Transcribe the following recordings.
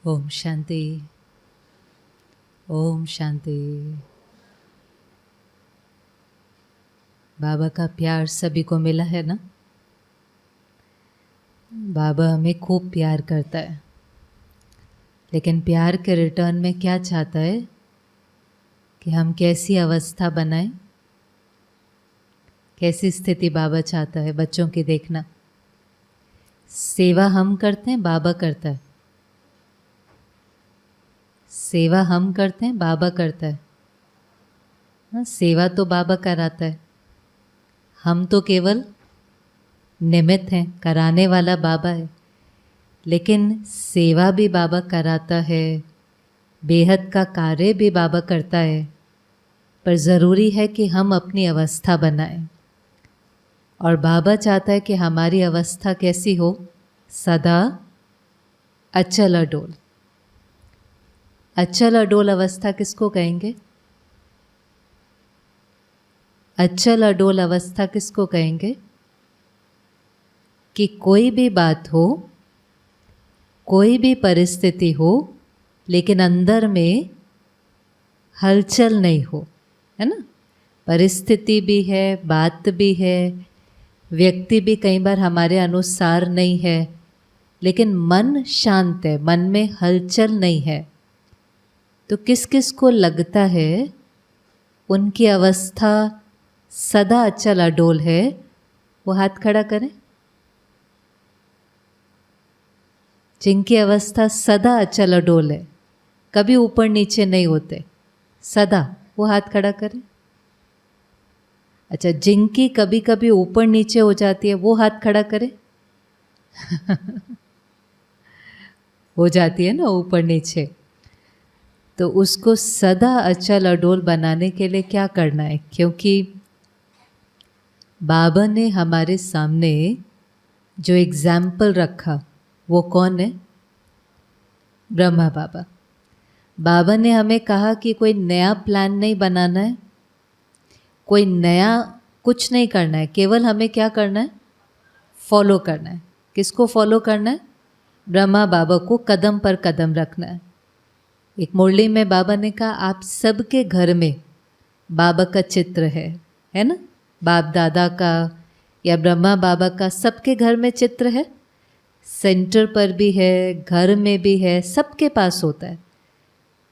ओम शांति। ओम शांति। बाबा का प्यार सभी को मिला है ना। बाबा हमें खूब प्यार करता है, लेकिन प्यार के रिटर्न में क्या चाहता है कि हम कैसी अवस्था बनाएं, कैसी स्थिति बाबा चाहता है। बच्चों की देखना, सेवा हम करते हैं, बाबा करता है। सेवा हम करते हैं, बाबा करता है। हाँ, सेवा तो बाबा कराता है, हम तो केवल निमित्त हैं, कराने वाला बाबा है। लेकिन सेवा भी बाबा कराता है, बेहद का कार्य भी बाबा करता है, पर ज़रूरी है कि हम अपनी अवस्था बनाएं। और बाबा चाहता है कि हमारी अवस्था कैसी हो, सदा अचल अडोल। अचल अडोल अवस्था किसको कहेंगे? अचल अडोल अवस्था किसको कहेंगे? कि कोई भी बात हो, कोई भी परिस्थिति हो, लेकिन अंदर में हलचल नहीं हो, है ना। परिस्थिति भी है, बात भी है, व्यक्ति भी कई बार हमारे अनुसार नहीं है, लेकिन मन शांत है, मन में हलचल नहीं है। तो किस किस को लगता है उनकी अवस्था सदा अचल अडोल है, वो हाथ खड़ा करें। जिनकी अवस्था सदा अचल अडोल है, कभी ऊपर नीचे नहीं होते, सदा, वो हाथ खड़ा करें। अच्छा, जिनकी कभी कभी ऊपर नीचे हो जाती है, वो हाथ खड़ा करें। हो जाती है ना ऊपर नीचे। तो उसको सदा अचल अडोल बनाने के लिए क्या करना है? क्योंकि बाबा ने हमारे सामने जो एग्जाम्पल रखा, वो कौन है? ब्रह्मा बाबा। बाबा ने हमें कहा कि कोई नया प्लान नहीं बनाना है, कोई नया कुछ नहीं करना है, केवल हमें क्या करना है? फॉलो करना है। किसको फॉलो करना है? ब्रह्मा बाबा को कदम पर कदम रखना है। एक मुरली में बाबा ने कहा, आप सबके घर में बाबा का चित्र है ना। बाप दादा का या ब्रह्मा बाबा का सबके घर में चित्र है, सेंटर पर भी है, घर में भी है, सबके पास होता है।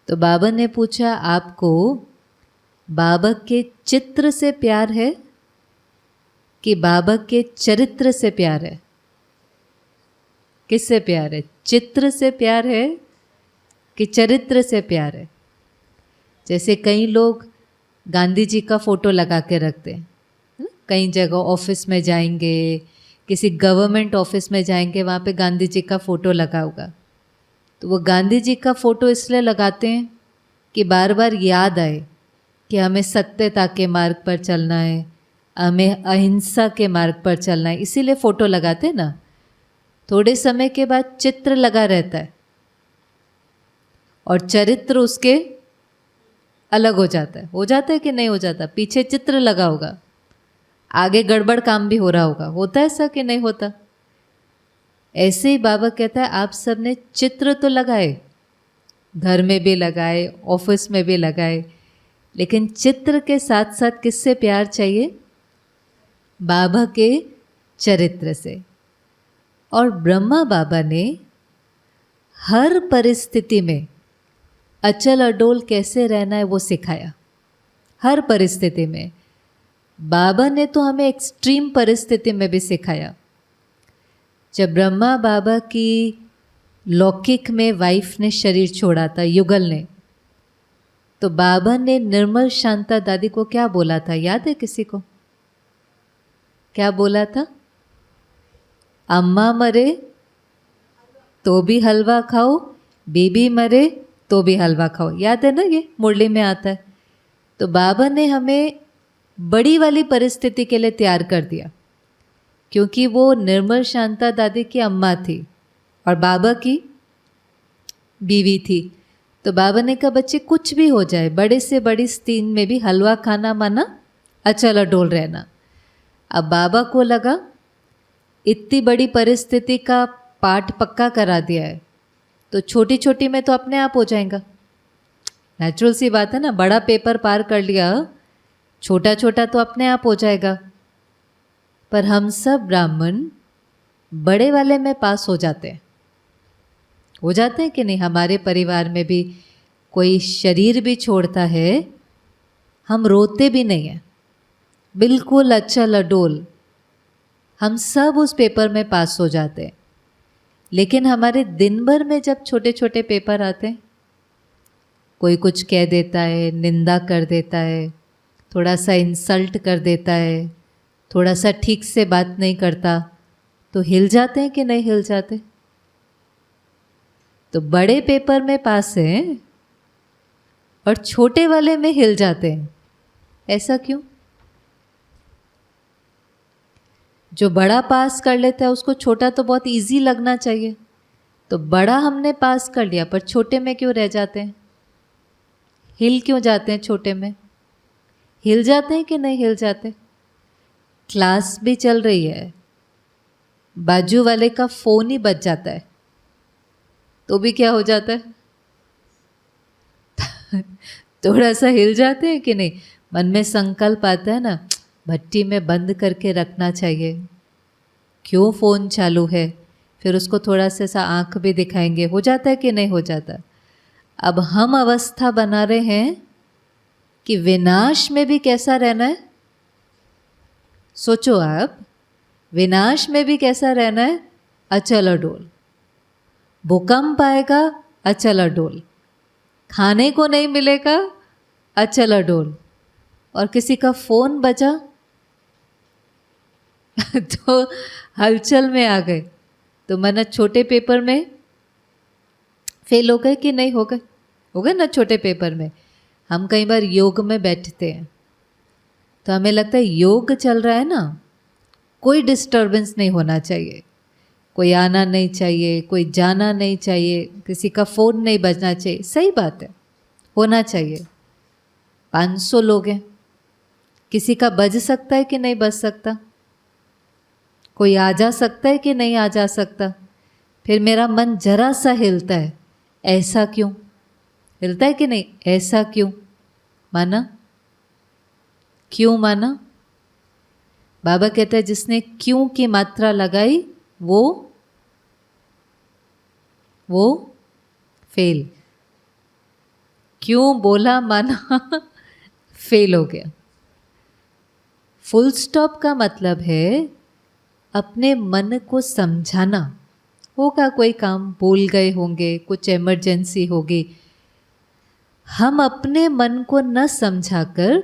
तो बाबा ने पूछा, आपको बाबा के चित्र से प्यार है कि बाबा के चरित्र से प्यार है? किससे प्यार है? चित्र से प्यार है कि चरित्र से प्यार है? जैसे कई लोग गांधी जी का फोटो लगा के रखते हैं, कई जगह ऑफिस में जाएंगे, किसी गवर्नमेंट ऑफिस में जाएंगे, वहाँ पे गांधी जी का फोटो लगा होगा। तो वो गांधी जी का फोटो इसलिए लगाते हैं कि बार बार याद आए कि हमें सत्यता के मार्ग पर चलना है, हमें अहिंसा के मार्ग पर चलना है, इसीलिए फोटो लगाते हैं ना। थोड़े समय के बाद चित्र लगा रहता है और चरित्र उसके अलग हो जाता है कि नहीं हो जाता? पीछे चित्र लगा होगा, आगे गड़बड़ काम भी हो रहा होगा, होता है ऐसा कि नहीं होता? ऐसे ही बाबा कहता है, आप सब ने चित्र तो लगाए, घर में भी लगाए, ऑफिस में भी लगाए, लेकिन चित्र के साथ साथ किससे प्यार चाहिए? बाबा के चरित्र से। और ब्रह्मा बाबा ने हर परिस्थिति में अचल अडोल कैसे रहना है वो सिखाया। हर परिस्थिति में बाबा ने तो हमें एक्सट्रीम परिस्थिति में भी सिखाया। जब ब्रह्मा बाबा की लौकिक में वाइफ ने शरीर छोड़ा था, युगल ने, तो बाबा ने निर्मल शांता दादी को क्या बोला था, याद है किसी को? क्या बोला था? अम्मा मरे तो भी हलवा खाओ, बीबी मरे तो भी हलवा खाओ। याद है ना, ये मुरली में आता है। तो बाबा ने हमें बड़ी वाली परिस्थिति के लिए तैयार कर दिया, क्योंकि वो निर्मल शांता दादी की अम्मा थी और बाबा की बीवी थी। तो बाबा ने कहा, बच्चे कुछ भी हो जाए, बड़े से बड़ी स्थिति में भी हलवा खाना माना, अचल अडोल रहना। अब बाबा को लगा इतनी बड़ी परिस्थिति का पाठ पक्का करा दिया है, तो छोटी छोटी में तो अपने आप हो जाएगा। नेचुरल सी बात है ना, बड़ा पेपर पार कर लिया, छोटा छोटा तो अपने आप हो जाएगा। पर हम सब ब्राह्मण बड़े वाले में पास हो जाते हैं, कि नहीं? हमारे परिवार में भी कोई शरीर भी छोड़ता है, हम रोते भी नहीं हैं, बिल्कुल अचल अडोल हम सब उस पेपर में पास हो जाते हैं। लेकिन हमारे दिन भर में जब छोटे छोटे पेपर आते हैं, कोई कुछ कह देता है, निंदा कर देता है, थोड़ा सा इंसल्ट कर देता है, थोड़ा सा ठीक से बात नहीं करता, तो हिल जाते हैं कि नहीं हिल जाते? तो बड़े पेपर में पास हैं और छोटे वाले में हिल जाते हैं। ऐसा क्यों? जो बड़ा पास कर लेता है उसको छोटा तो बहुत इजी लगना चाहिए। तो बड़ा हमने पास कर लिया, पर छोटे में क्यों रह जाते हैं? हिल क्यों जाते हैं? छोटे में हिल जाते हैं कि नहीं हिल जाते? क्लास भी चल रही है, बाजू वाले का फोन ही बज जाता है तो भी क्या हो जाता है? थोड़ा सा हिल जाते हैं कि नहीं? मन में संकल्प आता है ना, भट्टी में बंद करके रखना चाहिए, क्यों फ़ोन चालू है, फिर उसको थोड़ा सा आँख भी दिखाएंगे। हो जाता है कि नहीं हो जाता? अब हम अवस्था बना रहे हैं कि विनाश में भी कैसा रहना है। सोचो आप, विनाश में भी कैसा रहना है? अचल अडोल। भूकंप आएगा, अचल अडोल। खाने को नहीं मिलेगा, अचल अडोल। और किसी का फ़ोन बजा तो हलचल में आ गए, तो मैंने छोटे पेपर में फेल हो गए कि नहीं हो गए? हो गए ना छोटे पेपर में। हम कई बार योग में बैठते हैं तो हमें लगता है योग चल रहा है ना, कोई डिस्टर्बेंस नहीं होना चाहिए, कोई आना नहीं चाहिए, कोई जाना नहीं चाहिए, किसी का फ़ोन नहीं बजना चाहिए। सही बात है, होना चाहिए। 500 लोग हैं, किसी का बज सकता है कि नहीं बज सकता? कोई आ जा सकता है कि नहीं आ जा सकता? फिर मेरा मन जरा सा हिलता है, ऐसा क्यों? हिलता है कि नहीं? ऐसा क्यों? माना? क्यों माना? बाबा कहता है जिसने क्यों की मात्रा लगाई वो फेल। क्यों बोला माना फेल हो गया। फुल स्टॉप का मतलब है अपने मन को समझाना। होगा कोई काम भूल गए होंगे, कुछ इमरजेंसी होगी, हम अपने मन को न समझाकर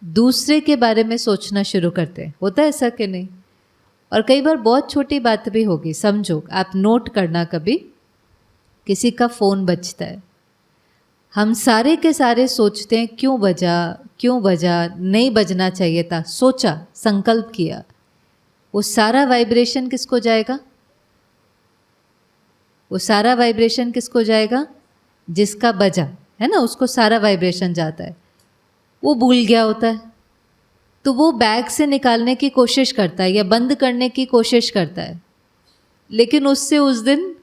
दूसरे के बारे में सोचना शुरू करते हैं। होता है ऐसा कि नहीं? और कई बार बहुत छोटी बात भी होगी। समझो, आप नोट करना, कभी किसी का फ़ोन बजता है, हम सारे के सारे सोचते हैं क्यों बजा, नहीं बजना चाहिए था, सोचा, संकल्प किया, वो सारा वाइब्रेशन किसको जाएगा? वो सारा वाइब्रेशन किसको जाएगा? जिसका बजा है ना, उसको सारा वाइब्रेशन जाता है। वो भूल गया होता है तो वो बैग से निकालने की कोशिश करता है या बंद करने की कोशिश करता है, लेकिन उससे उस दिन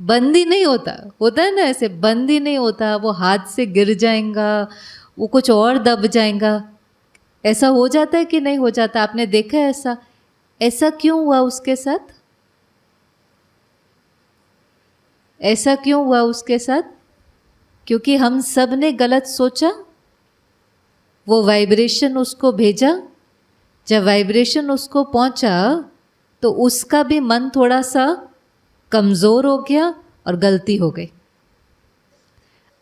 बंद ही नहीं होता। होता है ना ऐसे, बंद ही नहीं होता, वो हाथ से गिर जाएगा, वो कुछ और दब जाएगा। ऐसा हो जाता है कि नहीं हो जाता? आपने देखा है ऐसा? ऐसा क्यों हुआ उसके साथ? ऐसा क्यों हुआ उसके साथ? क्योंकि हम सब ने गलत सोचा, वो वाइब्रेशन उसको भेजा, जब वाइब्रेशन उसको पहुंचा तो उसका भी मन थोड़ा सा कमज़ोर हो गया और गलती हो गई।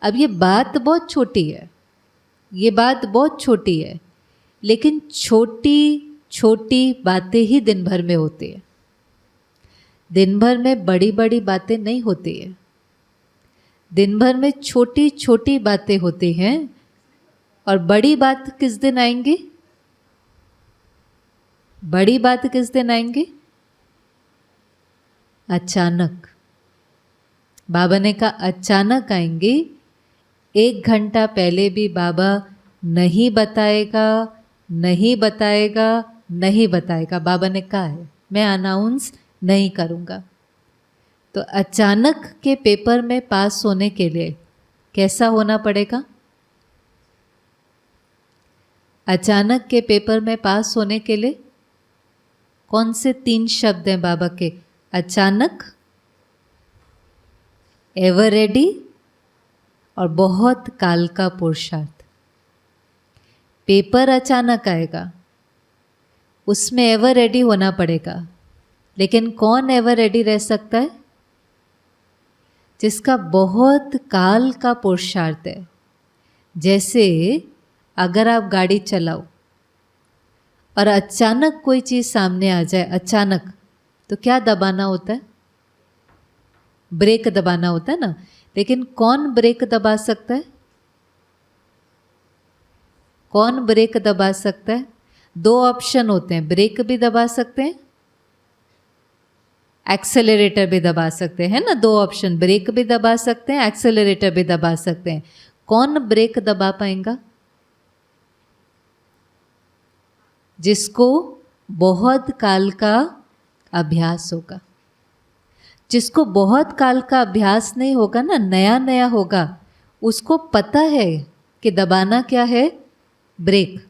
अब ये बात बहुत छोटी है, ये बात बहुत छोटी है, लेकिन छोटी छोटी बातें ही दिन भर में होती है। दिन भर में बड़ी बड़ी बातें नहीं होती है, दिन भर में छोटी छोटी बातें होती हैं। और बड़ी बात किस दिन आएंगी? बड़ी बात किस दिन आएंगी? अचानक। बाबा ने कहा अचानक आएंगी। 1 घंटा पहले भी बाबा नहीं बताएगा, नहीं बताएगा, नहीं बताएगा। बाबा ने कहा है मैं अनाउंस नहीं करूँगा। तो अचानक के पेपर में पास होने के लिए कैसा होना पड़ेगा? अचानक के पेपर में पास होने के लिए कौन से 3 शब्द हैं बाबा के? अचानक, एवर रेडी और बहुत काल का पुरुषार्थ। पेपर अचानक आएगा, उसमें एवर रेडी होना पड़ेगा, लेकिन कौन एवर रेडी रह सकता है? जिसका बहुत काल का पुरुषार्थ है। जैसे अगर आप गाड़ी चलाओ और अचानक कोई चीज़ सामने आ जाए, अचानक, तो क्या दबाना होता है? ब्रेक दबाना होता है ना। लेकिन कौन ब्रेक दबा सकता है? कौन ब्रेक दबा सकता है? 2 ऑप्शन होते हैं, ब्रेक भी दबा सकते हैं, एक्सेलरेटर भी दबा सकते हैं ना। 2 ऑप्शन, ब्रेक भी दबा सकते हैं, एक्सेलरेटर भी दबा सकते हैं। कौन ब्रेक दबा पाएगा? जिसको बहुत काल का अभ्यास होगा। जिसको बहुत काल का अभ्यास नहीं होगा ना, नया नया होगा, उसको पता है कि दबाना क्या है? ब्रेक।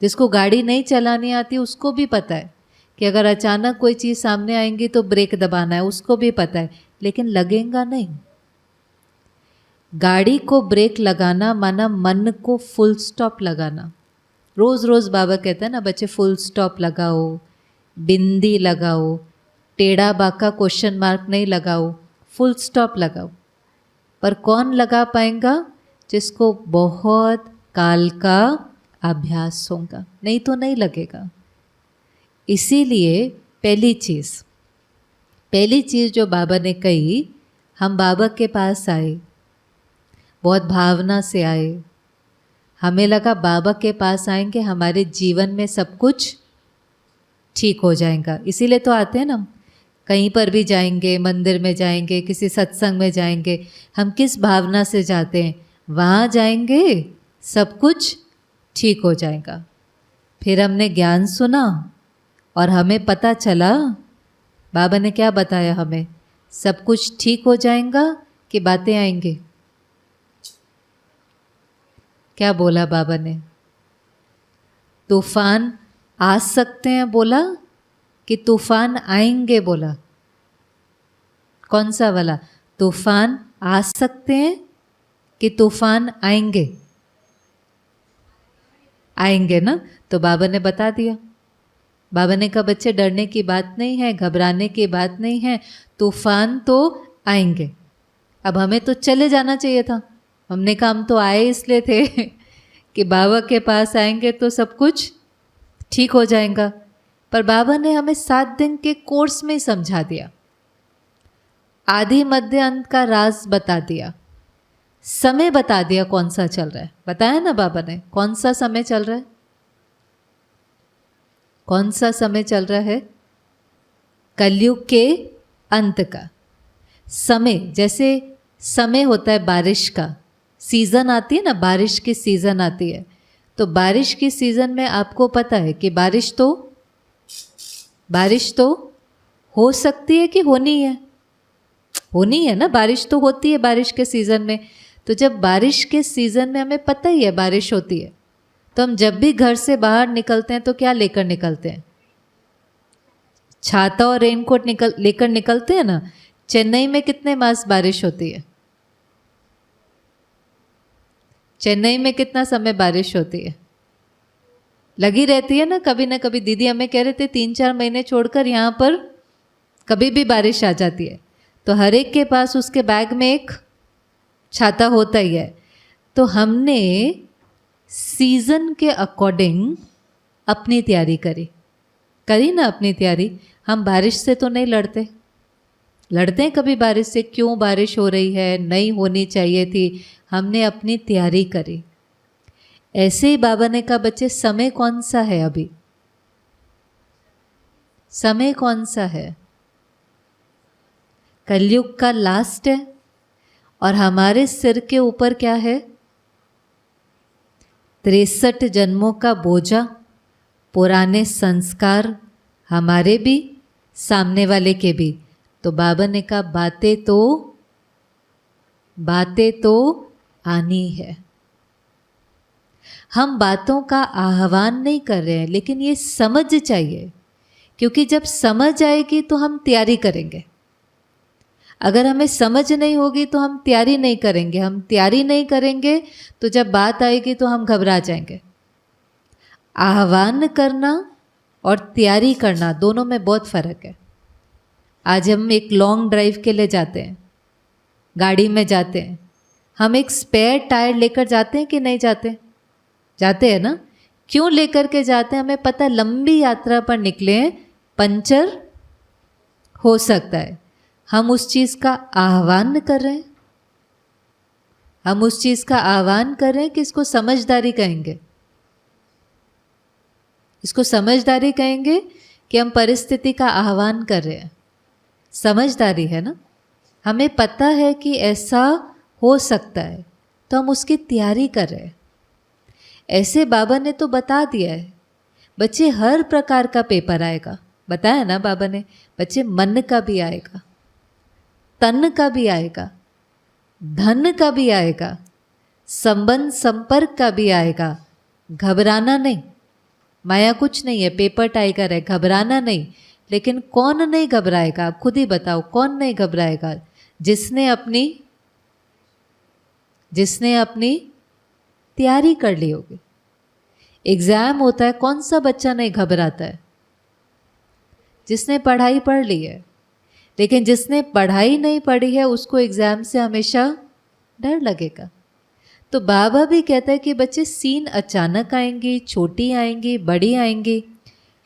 जिसको गाड़ी नहीं चलानी आती उसको भी पता है कि अगर अचानक कोई चीज़ सामने आएंगी तो ब्रेक दबाना है, उसको भी पता है, लेकिन लगेगा नहीं। गाड़ी को ब्रेक लगाना माना मन को फुल स्टॉप लगाना। रोज़ रोज़ बाबा कहते हैं ना, बच्चे फुल स्टॉप लगाओ, बिंदी लगाओ, टेढ़ा बाका क्वेश्चन मार्क नहीं लगाओ, फुल स्टॉप लगाओ। पर कौन लगा पाएगा? जिसको बहुत काल का अभ्यास होगा, नहीं तो नहीं लगेगा। इसीलिए पहली चीज़ जो बाबा ने कही, हम बाबा के पास आए, बहुत भावना से आए, हमें लगा बाबा के पास आएंगे हमारे जीवन में सब कुछ ठीक हो जाएगा। इसीलिए तो आते हैं ना, कहीं पर भी जाएंगे, मंदिर में जाएंगे, किसी सत्संग में जाएंगे, हम किस भावना से जाते हैं? वहाँ जाएंगे सब कुछ ठीक हो जाएगा। फिर हमने ज्ञान सुना और हमें पता चला, बाबा ने क्या बताया हमें? सब कुछ ठीक हो जाएगा कि बातें आएंगे? क्या बोला बाबा ने? तूफान आ सकते हैं बोला कि तूफान आएंगे बोला? कौन सा वाला? तूफान आ सकते हैं कि तूफान आएंगे? आएंगे ना। तो बाबा ने बता दिया। बाबा ने कहा बच्चे डरने की बात नहीं है, घबराने की बात नहीं है, तूफान तो आएंगे। अब हमें तो चले जाना चाहिए था, हमने कहा हम तो आए इसलिए थे कि बाबा के पास आएंगे तो सब कुछ ठीक हो जाएगा। पर बाबा ने हमें 7 दिन के कोर्स में समझा दिया, आदि मध्य अंत का राज बता दिया, समय बता दिया कौन सा चल रहा है। बताया ना बाबा ने कौन सा समय चल रहा है? कौन सा समय चल रहा है? कलयुग के अंत का समय। जैसे समय होता है बारिश का, सीज़न आती है ना, बारिश की सीज़न आती है, तो बारिश की सीज़न में आपको पता है कि बारिश तो हो सकती है कि होनी है ना। बारिश तो होती है बारिश के सीज़न में। तो जब बारिश के सीज़न में हमें पता ही है बारिश होती है, तो हम जब भी घर से बाहर निकलते हैं तो क्या लेकर निकलते हैं? छाता और रेनकोट लेकर निकलते हैं ना। चेन्नई में कितने मास बारिश होती है? चेन्नई में कितना समय बारिश होती है? लगी रहती है ना कभी। दीदी हमें कह रहे थे 3-4 महीने छोड़कर यहाँ पर कभी भी बारिश आ जाती है। तो हर एक के पास उसके बैग में एक छाता होता ही है। तो हमने सीज़न के अकॉर्डिंग अपनी तैयारी करी ना अपनी तैयारी। हम बारिश से तो नहीं लड़ते हैं कभी बारिश से, क्यों बारिश हो रही है, नहीं होनी चाहिए थी, हमने अपनी तैयारी करी। ऐसे ही बाबा ने कहा बच्चे समय कौन सा है? अभी समय कौन सा है? कलयुग का लास्ट है और हमारे सिर के ऊपर क्या है? 63 जन्मों का बोझा, पुराने संस्कार, हमारे भी सामने वाले के भी। तो बाबा ने कहा बातें तो आनी है। हम बातों का आह्वान नहीं कर रहे हैं, लेकिन ये समझ चाहिए, क्योंकि जब समझ आएगी तो हम तैयारी करेंगे। अगर हमें समझ नहीं होगी तो हम तैयारी नहीं करेंगे, हम तैयारी नहीं करेंगे तो जब बात आएगी तो हम घबरा जाएंगे। आह्वान करना और तैयारी करना दोनों में बहुत फ़र्क है। आज हम एक लॉन्ग ड्राइव के लिए जाते हैं, गाड़ी में जाते हैं, हम एक स्पेयर टायर लेकर जाते हैं कि नहीं जाते? जाते हैं ना। क्यों लेकर के जाते हैं? हमें पता है लंबी यात्रा पर निकले हैं, पंचर हो सकता है। हम उस चीज़ का आह्वान कर रहे हैं, हम उस चीज़ का आह्वान कर रहे हैं कि इसको समझदारी कहेंगे, इसको समझदारी कहेंगे कि हम परिस्थिति का आह्वान कर रहे हैं। समझदारी है ना। हमें पता है कि ऐसा हो सकता है तो हम उसकी तैयारी कर रहे हैं। ऐसे बाबा ने तो बता दिया है, बच्चे हर प्रकार का पेपर आएगा। बताया ना बाबा ने, बच्चे मन का भी आएगा, तन का भी आएगा, धन का भी आएगा, संबंध संपर्क का भी आएगा। घबराना नहीं, माया कुछ नहीं है, पेपर टाइगर है, घबराना नहीं। लेकिन कौन नहीं घबराएगा? आप खुद ही बताओ, कौन नहीं घबराएगा? जिसने अपनी तैयारी कर ली होगी। एग्जाम होता है, कौन सा बच्चा नहीं घबराता है? जिसने पढ़ाई पढ़ ली है। लेकिन जिसने पढ़ाई नहीं पढ़ी है उसको एग्जाम से हमेशा डर लगेगा। तो बाबा भी कहता है कि बच्चे सीन अचानक आएंगी, छोटी आएंगी, बड़ी आएंगी,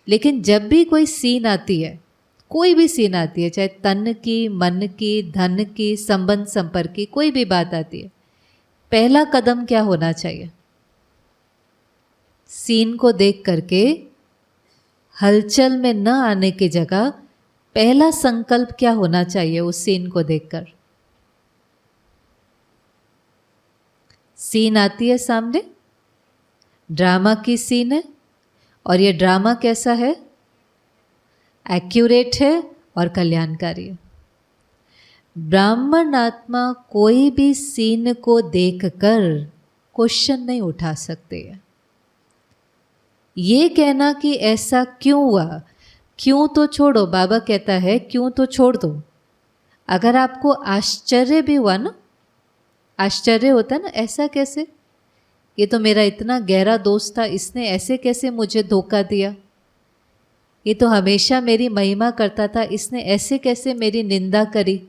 लेकिन जब भी कोई सीन आती है, कोई भी सीन आती है, चाहे तन की, मन की, धन की, संबंध संपर्क की, कोई भी बात आती है, पहला कदम क्या होना चाहिए? सीन को देख करके हलचल में न आने की जगह पहला संकल्प क्या होना चाहिए? उस सीन को देखकर, सीन आती है सामने, ड्रामा की सीन है, और ये ड्रामा कैसा है? एक्यूरेट है और कल्याणकारी है। ब्राह्मण आत्मा कोई भी सीन को देखकर क्वेश्चन नहीं उठा सकते है। ये कहना कि ऐसा क्यों हुआ, क्यों तो छोड़ो, बाबा कहता है क्यों तो छोड़ दो। अगर आपको आश्चर्य भी हुआ ना, आश्चर्य होता है ना, ऐसा कैसे, ये तो मेरा इतना गहरा दोस्त था, इसने ऐसे कैसे मुझे धोखा दिया, ये तो हमेशा मेरी महिमा करता था, इसने ऐसे कैसे मेरी निंदा करी।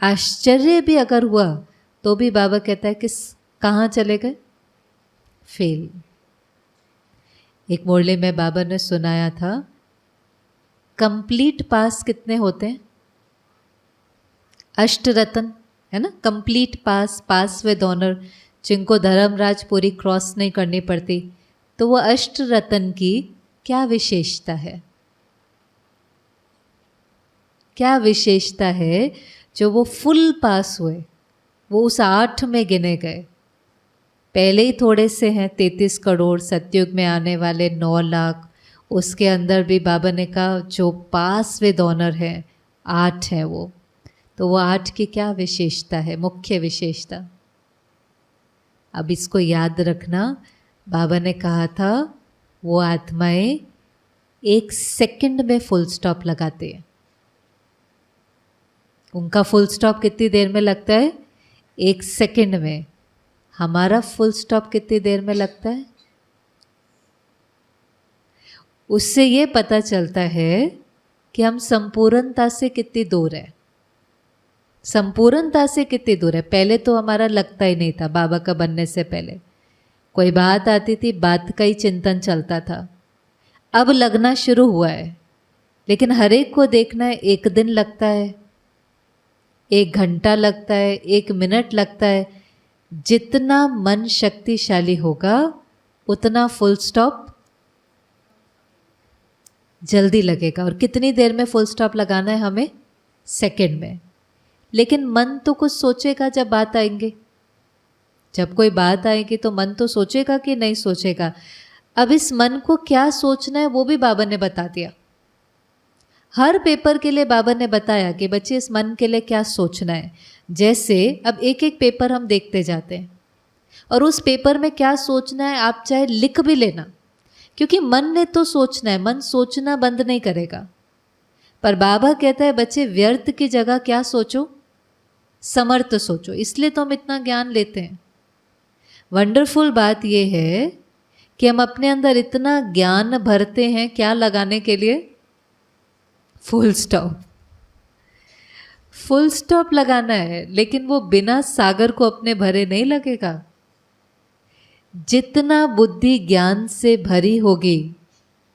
आश्चर्य भी अगर हुआ तो भी बाबा कहता है कि कहाँ चले गए? फेल। एक मुरली में बाबा ने सुनाया था, कंप्लीट पास कितने होते हैं? अष्टरत्न है ना, complete pass, pass with honour, जिनको धर्मराज पूरी क्रॉस नहीं करनी पड़ती। तो वो अष्टरत्न की क्या विशेषता है? क्या विशेषता है जो वो फुल पास हुए, वो उस 8 में गिने गए? पहले ही थोड़े से हैं, 33 करोड़, सतयुग में आने वाले 9 लाख, उसके अंदर भी बाबा ने कहा जो पास विद ऑनर है 8 है वो। तो वो 8 की क्या विशेषता है, मुख्य विशेषता? अब इसको याद रखना, बाबा ने कहा था वो आत्माएं 1 सेकंड में फुल स्टॉप लगाते हैं। उनका फुल स्टॉप कितनी देर में लगता है? 1 सेकंड में। हमारा फुल स्टॉप कितनी देर में लगता है? उससे ये पता चलता है कि हम संपूर्णता से कितनी दूर है, संपूर्णता से कितनी दूर है। पहले तो हमारा लगता ही नहीं था, बाबा का बनने से पहले कोई बात आती थी, बात का ही चिंतन चलता था। अब लगना शुरू हुआ है, लेकिन हर एक को देखना है, 1 दिन लगता है, 1 घंटा लगता है, 1 मिनट लगता है। जितना मन शक्तिशाली होगा उतना फुल स्टॉप जल्दी लगेगा। और कितनी देर में फुल स्टॉप लगाना है हमें? सेकंड में। लेकिन मन तो कुछ सोचेगा जब बात आएंगे, जब कोई बात आएगी तो मन तो सोचेगा कि नहीं सोचेगा। अब इस मन को क्या सोचना है वो भी बाबा ने बता दिया। हर पेपर के लिए बाबा ने बताया कि बच्चे इस मन के लिए क्या सोचना है। जैसे अब एक एक पेपर हम देखते जाते हैं और उस पेपर में क्या सोचना है आप चाहे लिख भी लेना, क्योंकि मन ने तो सोचना है, मन सोचना बंद नहीं करेगा। पर बाबा कहता है बच्चे व्यर्थ की जगह क्या सोचो, समर्थ सोचो। इसलिए तो हम इतना ज्ञान लेते हैं। वंडरफुल बात यह है कि हम अपने अंदर इतना ज्ञान भरते हैं, क्या लगाने के लिए? Full stop. फुल स्टॉप लगाना है, लेकिन वो बिना सागर को अपने भरे नहीं लगेगा। जितना बुद्धि ज्ञान से भरी होगी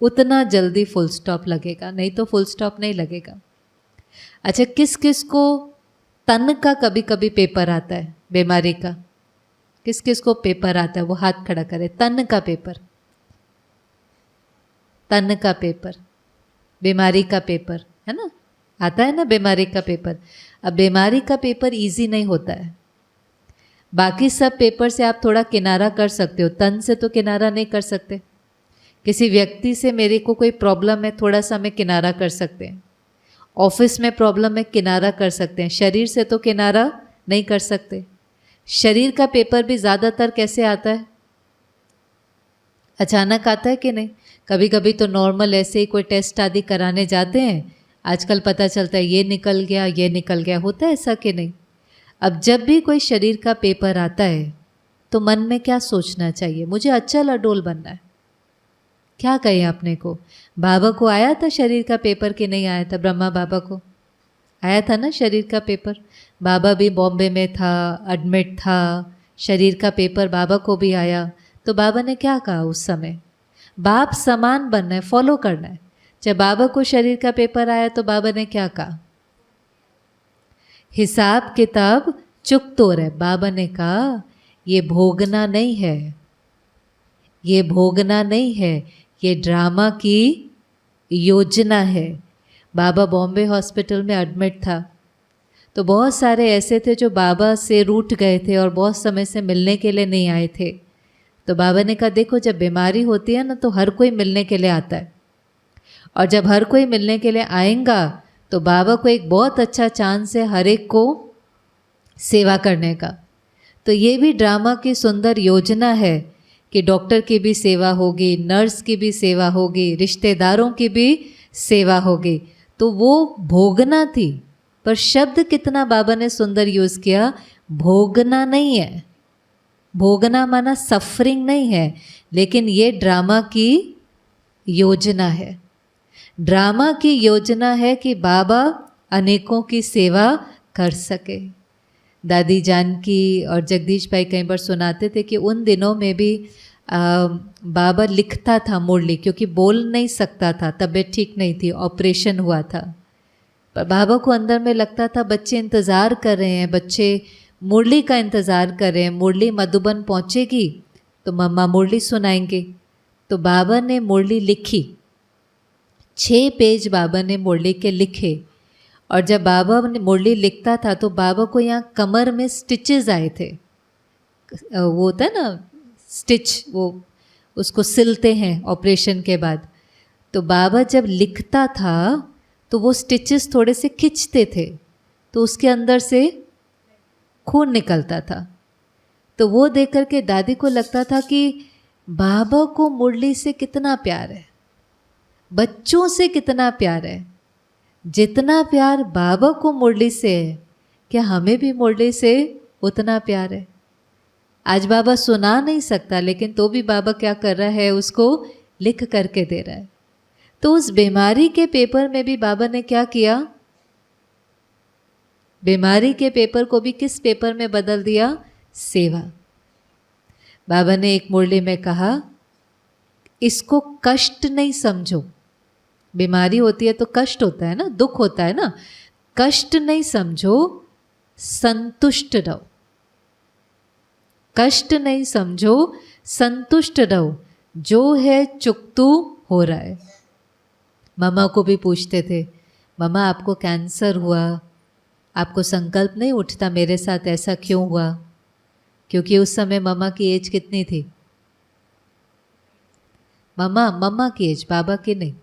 उतना जल्दी फुल स्टॉप लगेगा, नहीं तो फुल स्टॉप नहीं लगेगा। अच्छा, किस किस को तन का कभी कभी पेपर आता है, बीमारी का? किस किस को पेपर आता है? वो हाथ खड़ा करे। तन का पेपर, तन का पेपर, बीमारी का पेपर है ना, आता है ना बीमारी का पेपर। अब बीमारी का पेपर इजी नहीं होता है। बाकी सब पेपर से आप थोड़ा किनारा कर सकते हो, तन से तो किनारा नहीं कर सकते। किसी व्यक्ति से मेरे को कोई प्रॉब्लम है, थोड़ा सा मैं किनारा कर सकते हैं। ऑफिस में प्रॉब्लम है, किनारा कर सकते हैं। शरीर से तो किनारा नहीं कर सकते। शरीर का पेपर भी ज़्यादातर कैसे आता है? अचानक आता है कि नहीं? कभी कभी तो नॉर्मल ऐसे ही कोई टेस्ट आदि कराने जाते हैं, आजकल पता चलता है ये निकल गया, ये निकल गया। होता है ऐसा कि नहीं? अब जब भी कोई शरीर का पेपर आता है तो मन में क्या सोचना चाहिए? मुझे अच्छा लडोल बनना है। क्या कहें अपने को? बाबा को आया था शरीर का पेपर कि नहीं आया था? ब्रह्मा बाबा को आया था ना शरीर का पेपर। बाबा भी बॉम्बे में था, एडमिट था, शरीर का पेपर बाबा को भी आया। तो बाबा ने क्या कहा उस समय? बाप समान बनना है, फॉलो करना है। जब बाबा को शरीर का पेपर आया तो बाबा ने क्या कहा? हिसाब किताब चुक तो रहे। बाबा ने कहा ये भोगना नहीं है, ये भोगना नहीं है, ये ड्रामा की योजना है। बाबा बॉम्बे हॉस्पिटल में एडमिट था तो बहुत सारे ऐसे थे जो बाबा से रूठ गए थे और बहुत समय से मिलने के लिए नहीं आए थे। तो बाबा ने कहा देखो, जब बीमारी होती है ना तो हर कोई मिलने के लिए आता है, और जब हर कोई मिलने के लिए आएगा तो बाबा को एक बहुत अच्छा चांस है हर एक को सेवा करने का। तो ये भी ड्रामा की सुंदर योजना है कि डॉक्टर की भी सेवा होगी, नर्स की भी सेवा होगी, रिश्तेदारों की भी सेवा होगी। तो वो भोगना थी, पर शब्द कितना बाबा ने सुंदर यूज़ किया, भोगना नहीं है। भोगना माना सफरिंग नहीं है, लेकिन ये ड्रामा की योजना है। ड्रामा की योजना है कि बाबा अनेकों की सेवा कर सके। दादी जानकी और जगदीश भाई कई बार सुनाते थे कि उन दिनों में भी बाबा लिखता था मुरली, क्योंकि बोल नहीं सकता था, तबीयत ठीक नहीं थी, ऑपरेशन हुआ था। पर बाबा को अंदर में लगता था बच्चे इंतज़ार कर रहे हैं, बच्चे मुरली का इंतज़ार कर रहे हैं, मुरली मधुबन पहुँचेगी तो मम्मा मुरली सुनाएंगे। तो बाबा ने मुरली लिखी, 6 पेज बाबा ने मुरली के लिखे। और जब बाबा ने मुरली लिखता था तो बाबा को यहाँ कमर में स्टिचेस आए थे। वो होता है ना स्टिच, वो उसको सिलते हैं ऑपरेशन के बाद। तो बाबा जब लिखता था तो वो स्टिचेस थोड़े से खिंचते थे तो उसके अंदर से खून निकलता था। तो वो देख कर के दादी को लगता था कि बाबा को मुरली से कितना प्यार है, बच्चों से कितना प्यार है। जितना प्यार बाबा को मुरली से है, क्या हमें भी मुरली से उतना प्यार है? आज बाबा सुना नहीं सकता, लेकिन तो भी बाबा क्या कर रहा है, उसको लिख करके दे रहा है। तो उस बीमारी के पेपर में भी बाबा ने क्या किया? बीमारी के पेपर को भी किस पेपर में बदल दिया? सेवा। बाबा ने एक मुरली में कहा इसको कष्ट नहीं समझो। बीमारी होती है तो कष्ट होता है ना, दुख होता है ना, कष्ट नहीं समझो, संतुष्ट रहो। कष्ट नहीं समझो, संतुष्ट रहो। जो है चुकतू हो रहा है। मम्मा को भी पूछते थे, मम्मा आपको कैंसर हुआ, आपको संकल्प नहीं उठता मेरे साथ ऐसा क्यों हुआ? क्योंकि उस समय मम्मा की एज कितनी थी? मम्मा की एज, बाबा की नहीं।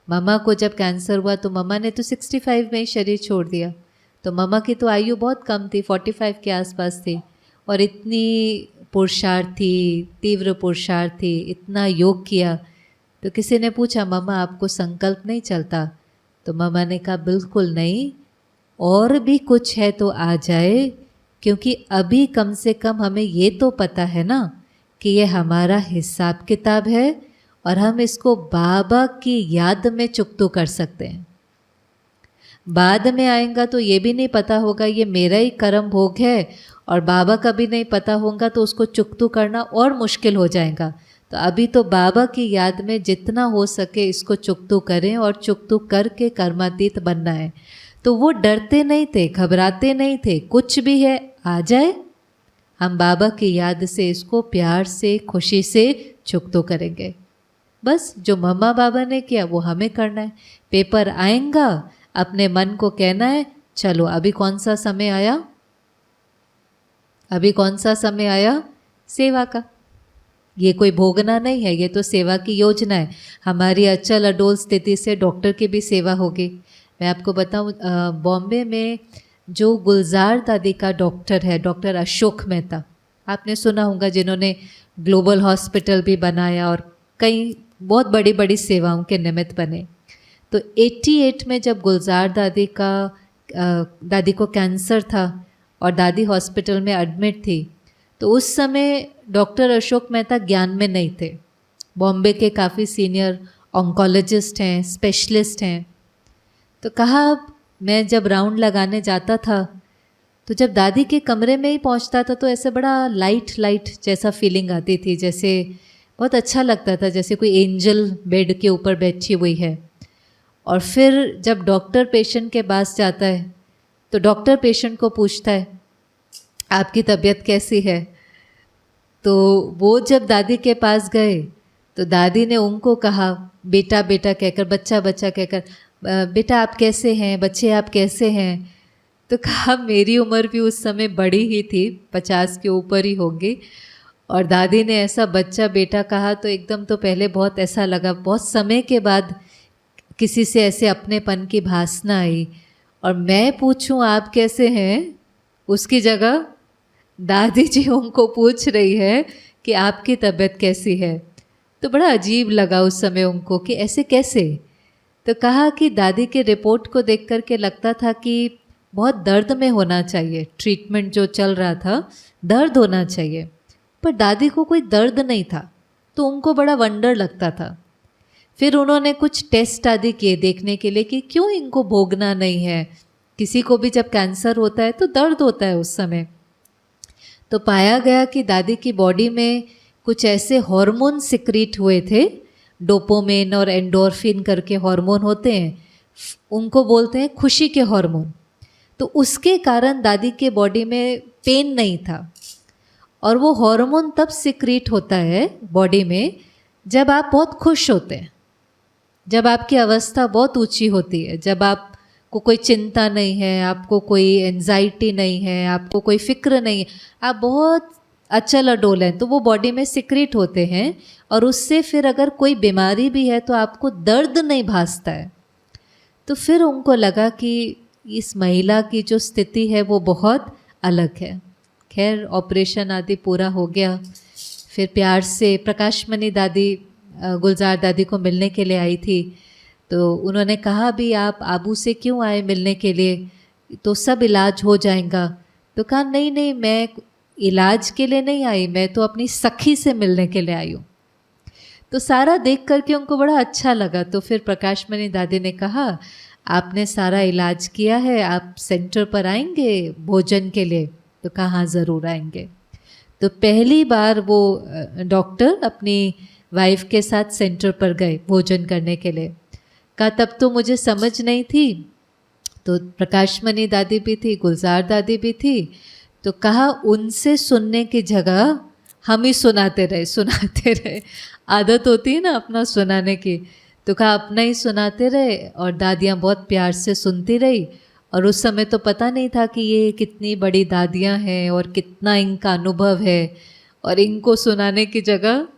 मम्मा को जब कैंसर हुआ तो मम्मा ने तो 65 में ही शरीर छोड़ दिया, तो मम्मा की तो आयु बहुत कम थी, 45 के आसपास थी, और इतनी पुरुषार्थ थी, तीव्र पुरुषार्थ थी, इतना योग किया। तो किसी ने पूछा मम्मा आपको संकल्प नहीं चलता? तो मम्मा ने कहा बिल्कुल नहीं, और भी कुछ है तो आ जाए, क्योंकि अभी कम से कम हमें ये तो पता है ना कि ये हमारा हिसाब किताब है और हम इसको बाबा की याद में चुकतो कर सकते हैं। बाद में आएगा तो ये भी नहीं पता होगा ये मेरा ही कर्म भोग है, और बाबा का भी नहीं पता होगा तो उसको चुकतो करना और मुश्किल हो जाएगा। तो अभी तो बाबा की याद में जितना हो सके इसको चुकतो करें, और चुकतो करके कर्मातीत बनना है। तो वो डरते नहीं थे, घबराते नहीं थे, कुछ भी है आ जाए, हम बाबा की याद से इसको प्यार से खुशी से चुकतो करेंगे। बस जो मम्मा बाबा ने किया वो हमें करना है। पेपर आएगा, अपने मन को कहना है चलो अभी कौन सा समय आया, अभी कौन सा समय आया, सेवा का। ये कोई भोगना नहीं है, ये तो सेवा की योजना है। हमारी अचल अडोल स्थिति से डॉक्टर की भी सेवा होगी। मैं आपको बताऊं, बॉम्बे में जो गुलजार दादी का डॉक्टर है, डॉक्टर अशोक मेहता, आपने सुना होगा, जिन्होंने ग्लोबल हॉस्पिटल भी बनाया और कई बहुत बड़ी बड़ी सेवाओं के निमित्त बने। तो 88 में जब गुलजार दादी को कैंसर था और दादी हॉस्पिटल में एडमिट थी, तो उस समय डॉक्टर अशोक मेहता ज्ञान में नहीं थे। बॉम्बे के काफ़ी सीनियर ऑन्कोलॉजिस्ट हैं, स्पेशलिस्ट हैं। तो कहा मैं जब राउंड लगाने जाता था तो जब दादी के कमरे में ही पहुंचता था तो ऐसे बड़ा लाइट लाइट जैसा फीलिंग आती थी, जैसे बहुत अच्छा लगता था, जैसे कोई एंजल बेड के ऊपर बैठी हुई है। और फिर जब डॉक्टर पेशेंट के पास जाता है तो डॉक्टर पेशेंट को पूछता है आपकी तबीयत कैसी है। तो वो जब दादी के पास गए तो दादी ने उनको कहा बेटा बेटा कहकर, बच्चा बच्चा कहकर, बेटा आप कैसे हैं, बच्चे आप कैसे हैं। तो कहा मेरी उम्र भी उस समय बड़ी ही थी, 50 के ऊपर ही होगी। और दादी ने ऐसा बच्चा बेटा कहा तो एकदम तो पहले बहुत ऐसा लगा, बहुत समय के बाद किसी से ऐसे अपनेपन की भासना आई। और मैं पूछूं आप कैसे हैं, उसकी जगह दादी जी उनको पूछ रही है कि आपकी तबीयत कैसी है। तो बड़ा अजीब लगा उस समय उनको कि ऐसे कैसे। तो कहा कि दादी के रिपोर्ट को देख कर के लगता था कि बहुत दर्द में होना चाहिए, ट्रीटमेंट जो चल रहा था दर्द होना चाहिए, पर दादी को कोई दर्द नहीं था। तो उनको बड़ा वंडर लगता था। फिर उन्होंने कुछ टेस्ट आदि किए देखने के लिए कि क्यों इनको भोगना नहीं है। किसी को भी जब कैंसर होता है तो दर्द होता है उस समय। तो पाया गया कि दादी की बॉडी में कुछ ऐसे हार्मोन सिक्रीट हुए थे, डोपामिन और एंडोर्फिन करके हार्मोन होते हैं, उनको बोलते हैं खुशी के हार्मोन। तो उसके कारण दादी के बॉडी में पेन नहीं था। और वो हार्मोन तब सिक्रीट होता है बॉडी में जब आप बहुत खुश होते हैं, जब आपकी अवस्था बहुत ऊंची होती है, जब आपको कोई चिंता नहीं है, आपको कोई एंजाइटी नहीं है, आपको कोई फिक्र नहीं है, आप बहुत अचल अडोल हैं, तो वो बॉडी में सिक्रीट होते हैं। और उससे फिर अगर कोई बीमारी भी है तो आपको दर्द नहीं भासता है। तो फिर उनको लगा कि इस महिला की जो स्थिति है वो बहुत अलग है। खैर ऑपरेशन आदि पूरा हो गया। फिर प्यार से प्रकाशमणि दादी गुलजार दादी को मिलने के लिए आई थी। तो उन्होंने कहा भी आप आबू से क्यों आए मिलने के लिए, तो सब इलाज हो जाएगा। तो कहा नहीं नहीं, मैं इलाज के लिए नहीं आई, मैं तो अपनी सखी से मिलने के लिए आई हूँ। तो सारा देख करके उनको बड़ा अच्छा लगा। तो फिर प्रकाशमणि दादी ने कहा आपने सारा इलाज किया है, आप सेंटर पर आएंगे भोजन के लिए। तो कहा हाँ ज़रूर आएंगे। तो पहली बार वो डॉक्टर अपनी वाइफ के साथ सेंटर पर गए भोजन करने के लिए। कहा तब तो मुझे समझ नहीं थी, तो प्रकाशमणि दादी भी थी, गुलजार दादी भी थी। तो कहा उनसे सुनने की जगह हम ही सुनाते रहे। आदत होती है ना अपना सुनाने की। तो कहा अपना ही सुनाते रहे और दादियाँ बहुत प्यार से सुनती रही। और उस समय तो पता नहीं था कि ये कितनी बड़ी दादियाँ हैं और कितना इनका अनुभव है, और इनको सुनाने की जगह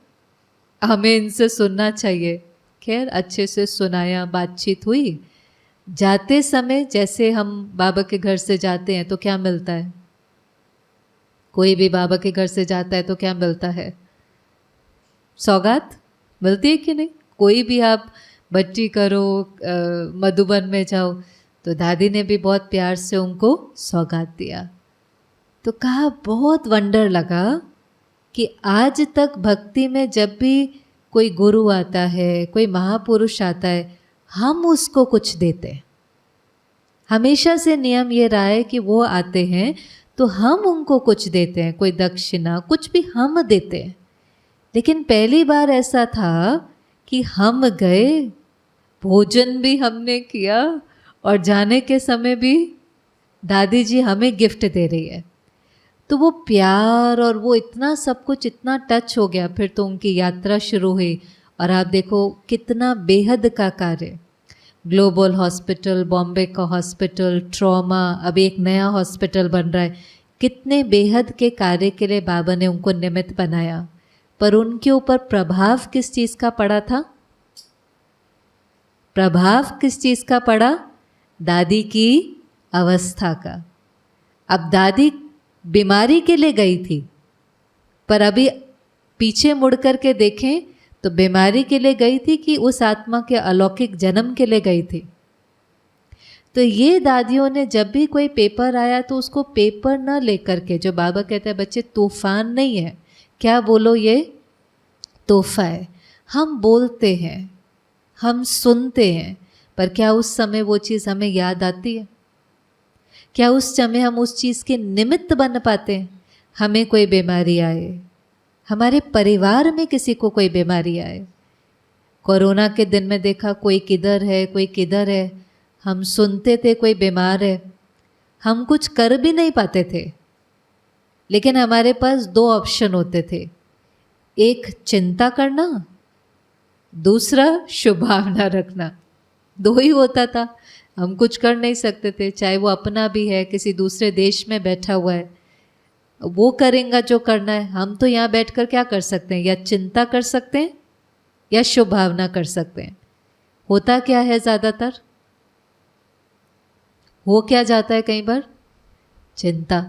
हमें इनसे सुनना चाहिए। खैर अच्छे से सुनाया, बातचीत हुई। जाते समय जैसे हम बाबा के घर से जाते हैं तो क्या मिलता है? कोई भी बाबा के घर से जाता है तो क्या मिलता है? सौगात मिलती है कि नहीं? कोई भी आप बट्टी करो, मधुबन में जाओ, तो दादी ने भी बहुत प्यार से उनको सौगात दिया। तो कहा बहुत वंडर लगा कि आज तक भक्ति में जब भी कोई गुरु आता है, कोई महापुरुष आता है, हम उसको कुछ देते हैं। हमेशा से नियम ये रहा है कि वो आते हैं तो हम उनको कुछ देते हैं, कोई दक्षिणा कुछ भी हम देते हैं। लेकिन पहली बार ऐसा था कि हम गए, भोजन भी हमने किया और जाने के समय भी दादी जी हमें गिफ्ट दे रही है। तो वो प्यार और वो इतना सब कुछ इतना टच हो गया। फिर तो उनकी यात्रा शुरू हुई और आप देखो कितना बेहद का कार्य। ग्लोबल हॉस्पिटल, बॉम्बे का हॉस्पिटल, ट्रॉमा, अब एक नया हॉस्पिटल बन रहा है। कितने बेहद के कार्य के लिए बाबा ने उनको निमित्त बनाया। पर उनके ऊपर प्रभाव किस चीज़ का पड़ा था? प्रभाव किस चीज़ का पड़ा? दादी की अवस्था का। अब दादी बीमारी के लिए गई थी, पर अभी पीछे मुड़ कर के देखें तो बीमारी के लिए गई थी कि उस आत्मा के अलौकिक जन्म के लिए गई थी। तो ये दादियों ने जब भी कोई पेपर आया तो उसको पेपर न लेकर के, जो बाबा कहते हैं बच्चे तूफान नहीं है, क्या बोलो ये तोहफा है। हम बोलते हैं, हम सुनते हैं, पर क्या उस समय वो चीज़ हमें याद आती है? क्या उस समय हम उस चीज़ के निमित्त बन पाते हैं? हमें कोई बीमारी आए, हमारे परिवार में किसी को कोई बीमारी आए, कोरोना के दिन में देखा कोई किधर है, कोई किधर है। हम सुनते थे कोई बीमार है, हम कुछ कर भी नहीं पाते थे, लेकिन हमारे पास दो ऑप्शन होते थे, एक चिंता करना, दूसरा शुभ भावना रखना। दो ही होता था। हम कुछ कर नहीं सकते थे, चाहे वो अपना भी है, किसी दूसरे देश में बैठा हुआ है, वो करेंगे जो करना है। हम तो यहाँ बैठकर क्या कर सकते हैं? या चिंता कर सकते हैं या शुभ भावना कर सकते हैं। होता क्या है ज़्यादातर? हो क्या जाता है कई बार? चिंता,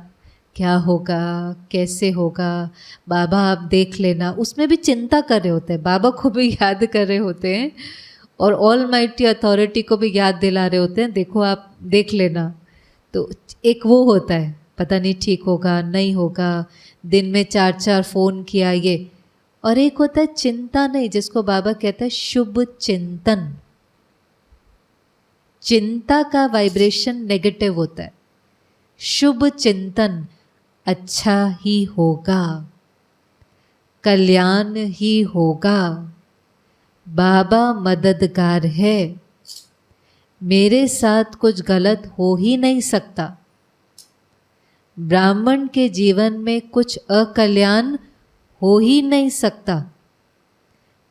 क्या होगा, कैसे होगा, बाबा आप देख लेना। उसमें भी चिंता कर रहे होते हैं, बाबा को भी याद कर रहे होते हैं और ऑल माइटी अथॉरिटी को भी याद दिला रहे होते हैं, देखो आप देख लेना। तो एक वो होता है, पता नहीं ठीक होगा नहीं होगा, दिन में 4-4 फ़ोन किया ये। और एक होता है चिंता नहीं, जिसको बाबा कहता है शुभ चिंतन। चिंता का वाइब्रेशन नेगेटिव होता है, शुभ चिंतन, अच्छा ही होगा, कल्याण ही होगा, बाबा मददगार है, मेरे साथ कुछ गलत हो ही नहीं सकता, ब्राह्मण के जीवन में कुछ अकल्याण हो ही नहीं सकता।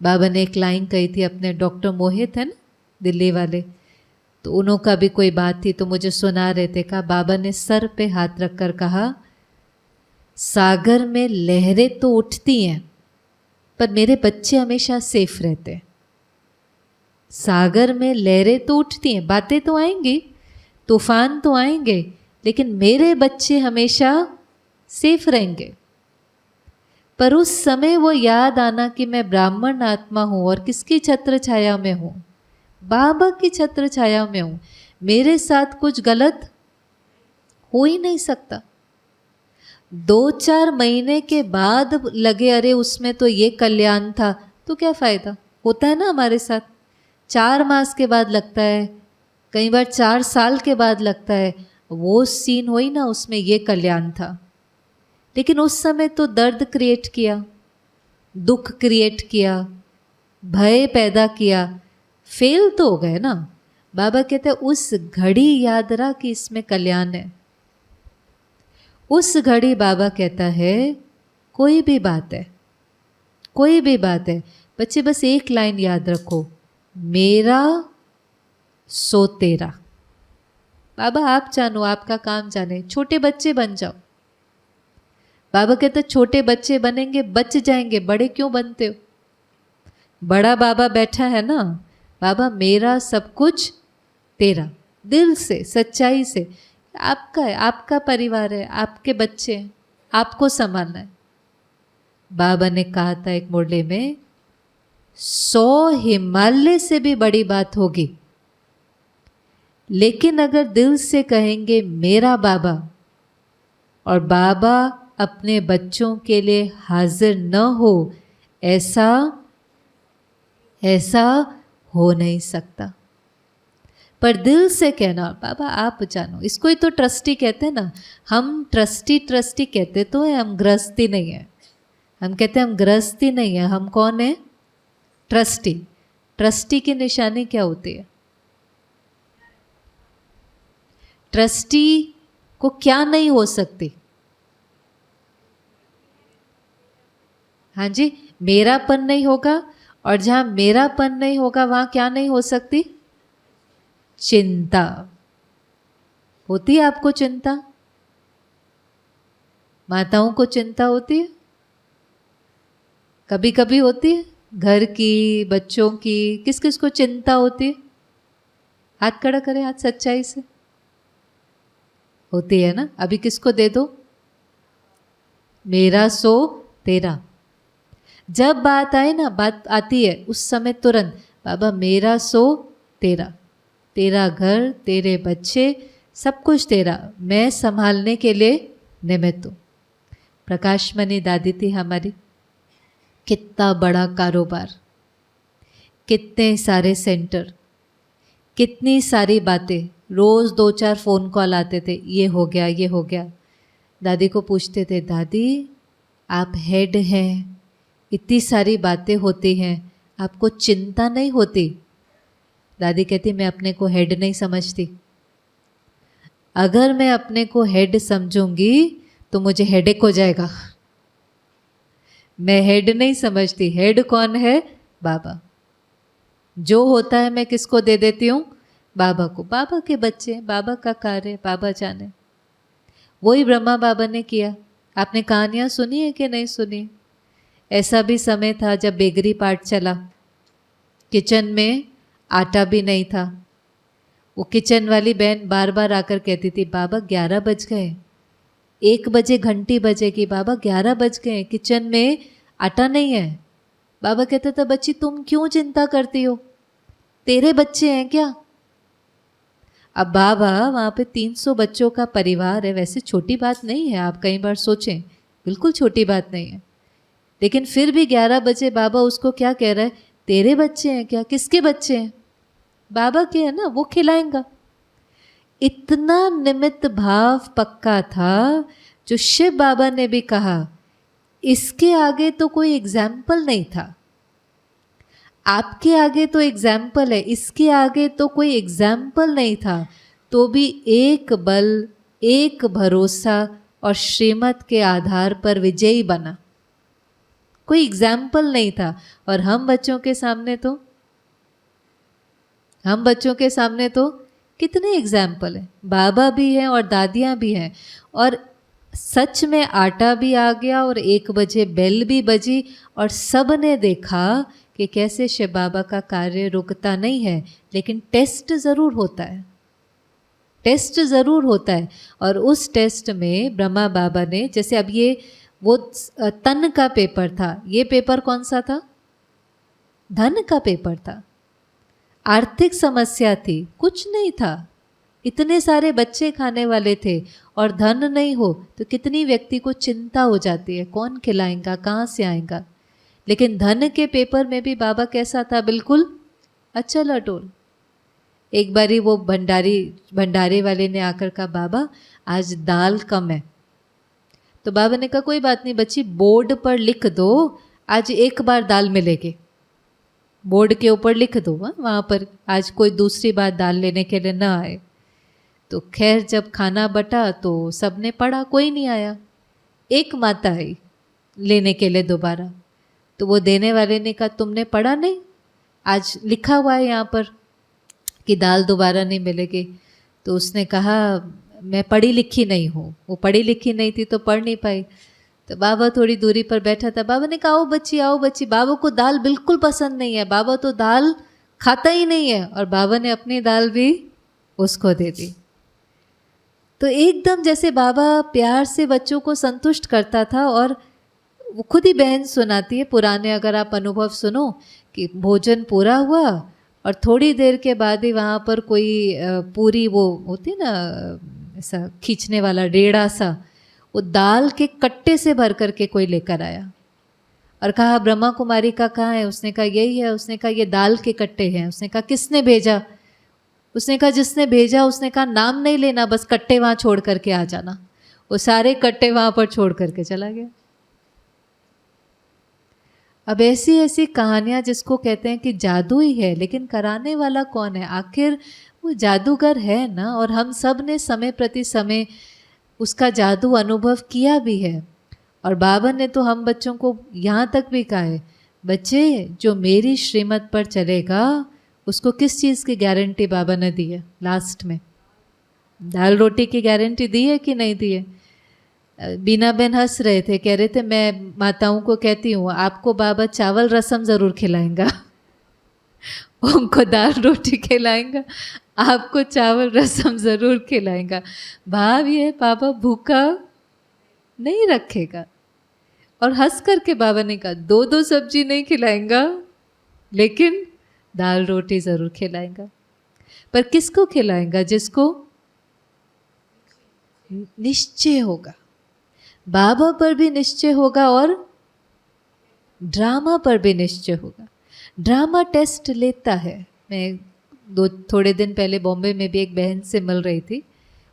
बाबा ने एक लाइन कही थी, अपने डॉक्टर मोहित है ना दिल्ली वाले, तो उन्हों का भी कोई बात थी तो मुझे सुना रहे थे। कहा बाबा ने सर पे हाथ रखकर कहा, सागर में लहरें तो उठती हैं पर मेरे बच्चे हमेशा सेफ रहते हैं। सागर में लहरें तो उठती हैं, बातें तो आएंगी, तूफान तो आएंगे, लेकिन मेरे बच्चे हमेशा सेफ रहेंगे। पर उस समय वो याद आना कि मैं ब्राह्मण आत्मा हूँ और किसकी छत्र छाया में हूँ? बाबा की छत्र छाया में हूँ, मेरे साथ कुछ गलत हो ही नहीं सकता। 2-4 महीने के बाद लगे अरे उसमें तो ये कल्याण था, तो क्या फ़ायदा? होता है ना हमारे साथ, 4 मास के बाद लगता है, कई बार 4 साल के बाद लगता है, वो सीन हो ही ना, उसमें ये कल्याण था। लेकिन उस समय तो दर्द क्रिएट किया, दुख क्रिएट किया, भय पैदा किया, फेल तो हो गए ना। बाबा कहते हैं उस घड़ी याद रहा कि इसमें कल्याण है। उस घड़ी बाबा कहता है कोई भी बात है, कोई भी बात है, बच्चे बस एक लाइन याद रखो, मेरा सो तेरा। बाबा आप जानो, आपका काम जाने, छोटे बच्चे बन जाओ। बाबा कहते छोटे बच्चे बनेंगे बच जाएंगे, बड़े क्यों बनते हो? बड़ा बाबा बैठा है ना, बाबा मेरा सब कुछ तेरा, दिल से सच्चाई से, आपका है, आपका परिवार है, आपके बच्चे हैं, आपको संभालना है। बाबा ने कहा था एक मुरली में, 100 हिमालय से भी बड़ी बात होगी, लेकिन अगर दिल से कहेंगे मेरा बाबा, और बाबा अपने बच्चों के लिए हाजिर न हो, ऐसा हो नहीं सकता। पर दिल से कहना बाबा आप जानो, इसको ही तो ट्रस्टी कहते हैं ना। हम ट्रस्टी कहते तो है, हम गृहस्थी नहीं है। हम कहते हैं हम गृहस्थी नहीं है, हम कौन है? ट्रस्टी। ट्रस्टी की निशानी क्या होती है? ट्रस्टी को क्या नहीं हो सकती? हाँ जी, मेरापन नहीं होगा, और जहां मेरापन नहीं होगा वहां क्या नहीं हो सकती? चिंता। होती है आपको चिंता? माताओं को चिंता होती है? कभी कभी होती है, घर की, बच्चों की, किस किस को चिंता होती है? हाथ खड़ा करें, हाथ सच्चाई से। होती है ना? अभी किसको दे दो? मेरा सो तेरा। जब बात आए ना, बात आती है उस समय तुरंत बाबा मेरा सो तेरा, तेरा घर, तेरे बच्चे, सब कुछ तेरा, मैं संभालने के लिए निमित्त हूँ। प्रकाश मणि दादी थी हमारी, कितना बड़ा कारोबार, कितने सारे सेंटर, कितनी सारी बातें, रोज़ 2-4 फ़ोन कॉल आते थे, ये हो गया, ये हो गया। दादी को पूछते थे, दादी आप हेड हैं, इतनी सारी बातें होती हैं, आपको चिंता नहीं होती? दादी कहती मैं अपने को हेड नहीं समझती। अगर मैं अपने को हेड समझूंगी तो मुझे हेडेक हो जाएगा। मैं हेड नहीं समझती। हेड कौन है? बाबा। जो होता है मैं किसको दे देती हूँ? बाबा को। बाबा के बच्चे, बाबा का कार्य, बाबा जाने। वही ब्रह्मा बाबा ने किया। आपने कहानियाँ सुनी है कि नहीं सुनी? ऐसा भी समय था जब बेगरी पार्ट चला, किचन में आटा भी नहीं था। वो किचन वाली बहन बार बार आकर कहती थी बाबा 11 बज गए, 1 बजे घंटी बजेगी, बाबा 11 बज गए, किचन में आटा नहीं है। बाबा कहता था बच्ची तुम क्यों चिंता करती हो, तेरे बच्चे हैं क्या? अब बाबा वहाँ पे 300 बच्चों का परिवार है, वैसे छोटी बात नहीं है, आप कई बार सोचें, बिल्कुल छोटी बात नहीं है। लेकिन फिर भी 11 बजे बाबा उसको क्या कह रहा है, तेरे बच्चे हैं क्या? किसके बच्चे हैं? बाबा के है ना, वो खिलाएंगा। इतना निमित्त भाव पक्का था, जो शिव बाबा ने भी कहा इसके आगे तो कोई एग्जाम्पल नहीं था। आपके आगे तो एग्जाम्पल है, इसके आगे तो कोई एग्जाम्पल नहीं था, तो भी एक बल, एक भरोसा और श्रीमत के आधार पर विजयी बना। कोई एग्जाम्पल नहीं था। और हम बच्चों के सामने तो कितने एग्जाम्पल हैं। बाबा भी हैं और दादियाँ भी हैं। और सच में आटा भी आ गया और 1 बजे बेल भी बजी और सब ने देखा कि कैसे शिव बाबा का कार्य रुकता नहीं है, लेकिन टेस्ट ज़रूर होता है। टेस्ट ज़रूर होता है। और उस टेस्ट में ब्रह्मा बाबा ने, जैसे अब ये वो तन का पेपर था, ये पेपर कौन सा था? धन का पेपर था। आर्थिक समस्या थी, कुछ नहीं था, इतने सारे बच्चे खाने वाले थे और धन नहीं हो तो कितनी व्यक्ति को चिंता हो जाती है, कौन खिलाएगा, कहाँ से आएगा। लेकिन धन के पेपर में भी बाबा कैसा था? बिल्कुल अचल अटोल। एक बारी वो भंडारे वाले ने आकर कहा बाबा आज दाल कम है। तो बाबा ने कहा कोई बात नहीं बच्ची, बोर्ड पर लिख दो आज 1 बार दाल मिलेगी। बोर्ड के ऊपर लिख दो वहाँ पर, आज कोई दूसरी बार दाल लेने के लिए ना आए। तो खैर जब खाना बटा तो सबने पढ़ा, कोई नहीं आया। एक माता आई लेने के लिए दोबारा। तो वो देने वाले ने कहा तुमने पढ़ा नहीं, आज लिखा हुआ है यहाँ पर कि दाल दोबारा नहीं मिलेगी। तो उसने कहा मैं पढ़ी लिखी नहीं हूँ। वो पढ़ी लिखी नहीं थी तो पढ़ नहीं पाई। तो बाबा थोड़ी दूरी पर बैठा था, बाबा ने कहा आओ बच्ची आओ बच्ची। बाबा को दाल बिल्कुल पसंद नहीं है, बाबा तो दाल खाता ही नहीं है, और बाबा ने अपनी दाल भी उसको दे दी। तो एकदम जैसे बाबा प्यार से बच्चों को संतुष्ट करता था। और वो खुद ही बहन सुनाती है, पुराने अगर आप अनुभव सुनो, कि भोजन पूरा हुआ और थोड़ी देर के बाद ही वहाँ पर कोई पूरी वो होती है ना ऐसा खींचने वाला रेड़ा सा, वो दाल के कट्टे से भर करके कोई लेकर आया और कहा ब्रह्मा कुमारी का कहाँ है? उसने कहा यही है। उसने कहा ये दाल के कट्टे हैं। उसने कहा किसने भेजा? उसने कहा जिसने भेजा। उसने कहा नाम नहीं लेना, बस कट्टे वहाँ छोड़ करके आ जाना। वो सारे कट्टे वहाँ पर छोड़ करके चला गया। अब ऐसी ऐसी कहानियाँ जिसको कहते हैं कि जादू ही है, लेकिन कराने वाला कौन है? आखिर वो जादूगर है ना। और हम सब ने समय प्रति समय उसका जादू अनुभव किया भी है। और बाबा ने तो हम बच्चों को यहाँ तक भी कहा है, बच्चे जो मेरी श्रीमत पर चलेगा उसको किस चीज़ की गारंटी बाबा ने दी है? लास्ट में दाल रोटी की गारंटी दी है कि नहीं दी है? बीना बहन हंस रहे थे, कह रहे थे मैं माताओं को कहती हूँ आपको बाबा चावल रसम ज़रूर खिलाएंगा, उनको दाल रोटी खिलाएंगा, आपको चावल रसम ज़रूर खिलाएंगा। भाव ये बाबा भूखा नहीं रखेगा। और हंस करके बाबा ने कहा दो दो सब्जी नहीं खिलाएंगा, लेकिन दाल रोटी ज़रूर खिलाएंगा। पर किसको खिलाएंगा? जिसको निश्चय होगा। बाबा पर भी निश्चय होगा और ड्रामा पर भी निश्चय होगा। ड्रामा टेस्ट लेता है। मैं थोड़े दिन पहले बॉम्बे में भी एक बहन से मिल रही थी।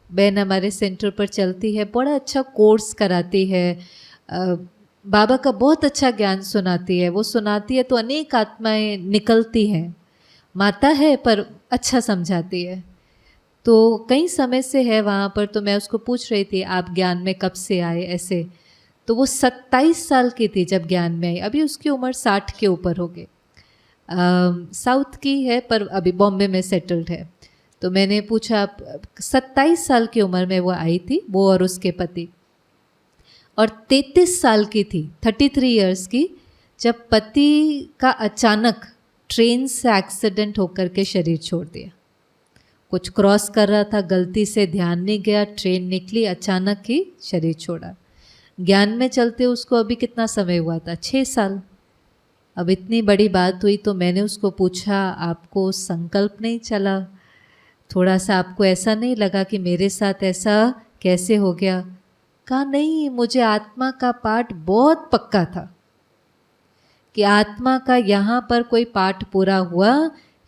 बहन हमारे सेंटर पर चलती है, बड़ा अच्छा कोर्स कराती है, बाबा का बहुत अच्छा ज्ञान सुनाती है। वो सुनाती है तो अनेक आत्माएं निकलती हैं। माता है पर अच्छा समझाती है। तो कई समय से है वहाँ पर। तो मैं उसको पूछ रही थी आप ज्ञान में कब से आए ऐसे? तो वो 27 साल की थी जब ज्ञान में आई। अभी उसकी उम्र 60 के ऊपर हो गई। साउथ की है पर अभी बॉम्बे में सेटल्ड है। तो मैंने पूछा आप 27 साल की उम्र में वो आई थी, वो और उसके पति। और 33 साल की थी, 33 इयर्स की, जब पति का अचानक ट्रेन से एक्सीडेंट होकर के शरीर छोड़ दिया। कुछ क्रॉस कर रहा था, गलती से ध्यान नहीं गया, ट्रेन निकली, अचानक ही शरीर छोड़ा। ज्ञान में चलते उसको अभी कितना समय हुआ था? 6 साल। अब इतनी बड़ी बात हुई तो मैंने उसको पूछा आपको संकल्प नहीं चला? थोड़ा सा आपको ऐसा नहीं लगा कि मेरे साथ ऐसा कैसे हो गया? कहा नहीं, मुझे आत्मा का पाठ बहुत पक्का था कि आत्मा का यहाँ पर कोई पाठ पूरा हुआ,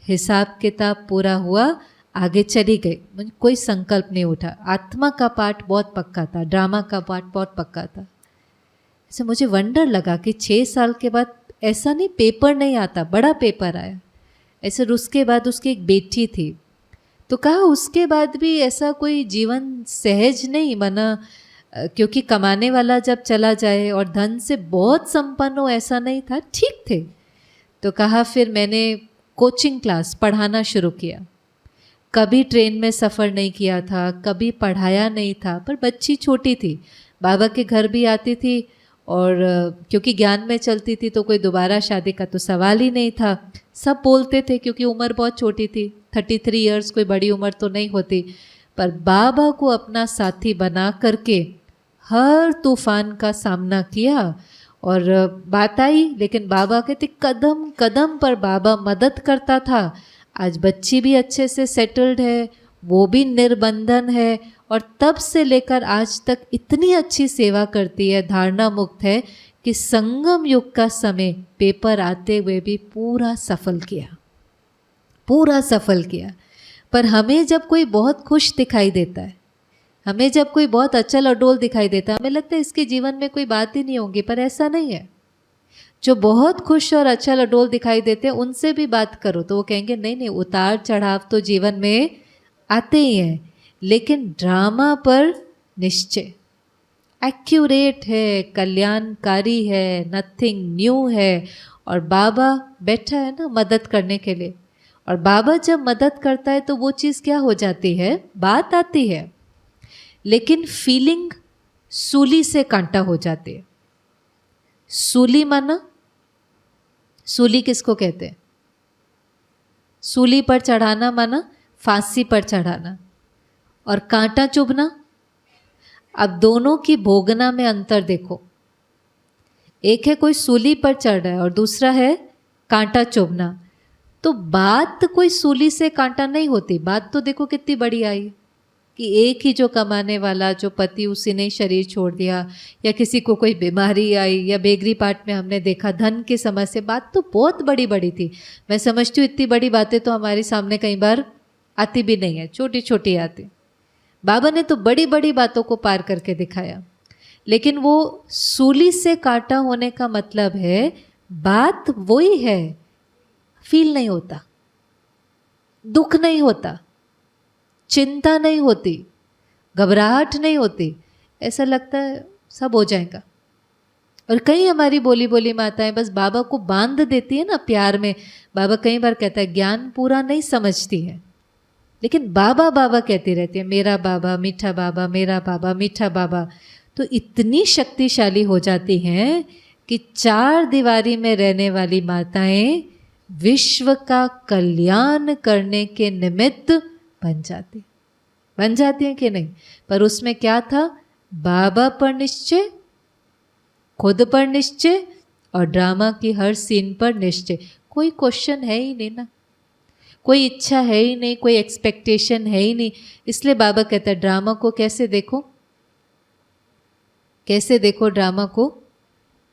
हिसाब किताब पूरा हुआ, आगे चली गई, मुझे कोई संकल्प नहीं उठा। आत्मा का पाठ बहुत पक्का था, ड्रामा का पाठ बहुत पक्का था। ऐसे मुझे वंडर लगा कि 6 साल के बाद ऐसा नहीं, पेपर नहीं आता, बड़ा पेपर आया। ऐसे उसके बाद उसकी एक बेटी थी। तो कहा उसके बाद भी ऐसा कोई जीवन सहज नहीं बना, क्योंकि कमाने वाला जब चला जाए और धन से बहुत संपन्न हो ऐसा नहीं था, ठीक थे। तो कहा फिर मैंने कोचिंग क्लास पढ़ाना शुरू किया। कभी ट्रेन में सफ़र नहीं किया था, कभी पढ़ाया नहीं था, पर बच्ची छोटी थी, बाबा के घर भी आती थी। और क्योंकि ज्ञान में चलती थी तो कोई दोबारा शादी का तो सवाल ही नहीं था। सब बोलते थे क्योंकि उम्र बहुत छोटी थी, 33 इयर्स, कोई बड़ी उम्र तो नहीं होती। पर बाबा को अपना साथी बना करके हर तूफान का सामना किया। और बात आई, लेकिन बाबा कहते कदम कदम पर बाबा मदद करता था। आज बच्ची भी अच्छे से सेटल्ड है, वो भी निर्बंधन है, और तब से लेकर आज तक इतनी अच्छी सेवा करती है, धारणा मुक्त है कि संगम युग का समय पेपर आते हुए भी पूरा सफल किया, पूरा सफल किया। पर हमें जब कोई बहुत खुश दिखाई देता है, हमें जब कोई बहुत अचल अडोल दिखाई देता है, हमें लगता है इसके जीवन में कोई बात ही नहीं होगी, पर ऐसा नहीं है। जो बहुत खुश और अचल अडोल दिखाई देते हैं उनसे भी बात करो तो वो कहेंगे नहीं नहीं, उतार चढ़ाव तो जीवन में आते ही हैं, लेकिन ड्रामा पर निश्चय एक्यूरेट है, कल्याणकारी है, नथिंग न्यू है। और बाबा बैठा है ना मदद करने के लिए। और बाबा जब मदद करता है तो वो चीज़ क्या हो जाती है? बात आती है, लेकिन फीलिंग सूली से कांटा हो जाती है। सूली माना, सूली किसको कहते हैं? सूली पर चढ़ाना माना फांसी पर चढ़ाना, और कांटा चुभना। अब दोनों की भोगना में अंतर देखो, एक है कोई सूली पर चढ़ रहा है और दूसरा है कांटा चुभना। तो बात कोई सूली से कांटा नहीं होती, बात तो देखो कितनी बड़ी आई कि एक ही जो कमाने वाला जो पति, उसी ने शरीर छोड़ दिया, या किसी को कोई बीमारी आई, या बेगरी पार्ट में हमने देखा धन की समस्या, बात तो बहुत बड़ी बड़ी थी। मैं समझती हूँ इतनी बड़ी बातें तो हमारे सामने कई बार आती भी नहीं है, छोटी छोटी आती। बाबा ने तो बड़ी बड़ी बातों को पार करके दिखाया। लेकिन वो सूली से काटा होने का मतलब है बात वही है, फील नहीं होता, दुख नहीं होता, चिंता नहीं होती, घबराहट नहीं होती, ऐसा लगता है सब हो जाएगा। और कई हमारी बोली बोली माताएं बस बाबा को बांध देती है ना प्यार में। बाबा कई बार कहता है ज्ञान पूरा नहीं समझती है, लेकिन बाबा बाबा कहती रहती है, मेरा बाबा मीठा बाबा, मेरा बाबा मीठा बाबा। तो इतनी शक्तिशाली हो जाती हैं कि चार दीवारी में रहने वाली माताएं विश्व का कल्याण करने के निमित्त बन जाती हैं कि नहीं? पर उसमें क्या था? बाबा पर निश्चय, खुद पर निश्चय, और ड्रामा की हर सीन पर निश्चय। कोई क्वेश्चन है ही नहीं ना, कोई इच्छा है ही नहीं, कोई एक्सपेक्टेशन है ही नहीं। इसलिए बाबा कहता है ड्रामा को कैसे देखो, कैसे देखो ड्रामा को?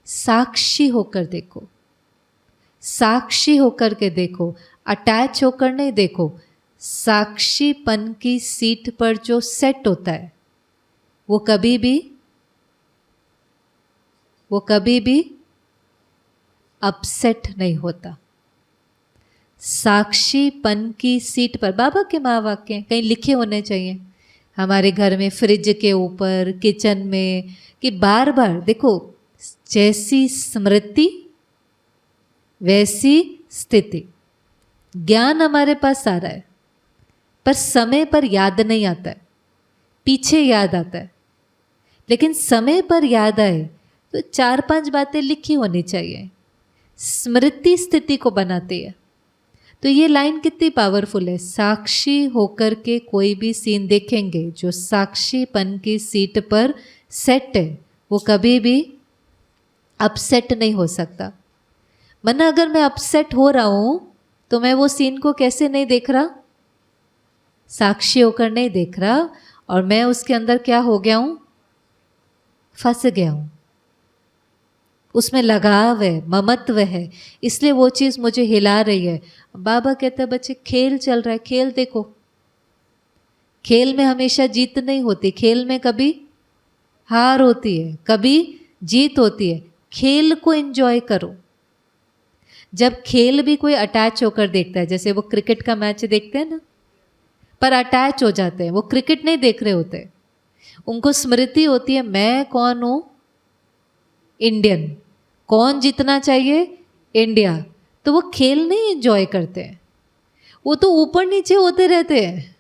साक्षी होकर देखो, साक्षी होकर के देखो, अटैच होकर नहीं देखो। साक्षीपन की सीट पर जो सेट होता है वो कभी भी अपसेट नहीं होता। साक्षीपन की सीट पर, बाबा के महावाक्य कहीं लिखे होने चाहिए हमारे घर में, फ्रिज के ऊपर, किचन में, कि बार बार देखो, जैसी स्मृति वैसी स्थिति। ज्ञान हमारे पास आ रहा है पर समय पर याद नहीं आता है, पीछे याद आता है। लेकिन समय पर याद आए तो 4-5 बातें लिखी होनी चाहिए, स्मृति स्थिति को बनाती है। तो ये लाइन कितनी पावरफुल है। साक्षी होकर के कोई भी सीन देखेंगे, जो साक्षीपन की सीट पर सेट है, वो कभी भी अपसेट नहीं हो सकता। वरना अगर मैं अपसेट हो रहा हूं तो मैं वो सीन को कैसे नहीं देख रहा? साक्षी होकर नहीं देख रहा, और मैं उसके अंदर क्या हो गया हूं? फंस गया हूं। उसमें लगाव है, ममत्व है, इसलिए वो चीज़ मुझे हिला रही है। बाबा कहता है बच्चे खेल चल रहा है, खेल देखो। खेल में हमेशा जीत नहीं होती, खेल में कभी हार होती है, कभी जीत होती है। खेल को एंजॉय करो। जब खेल भी कोई अटैच होकर देखता है, जैसे वो क्रिकेट का मैच देखते हैं ना, पर अटैच हो जाते हैं, वो क्रिकेट नहीं देख रहे होते, उनको स्मृति होती है मैं कौन हूँ? इंडियन। कौन जीतना चाहिए? इंडिया। तो वो खेल नहीं एंजॉय करते हैं, वो तो ऊपर नीचे होते रहते हैं।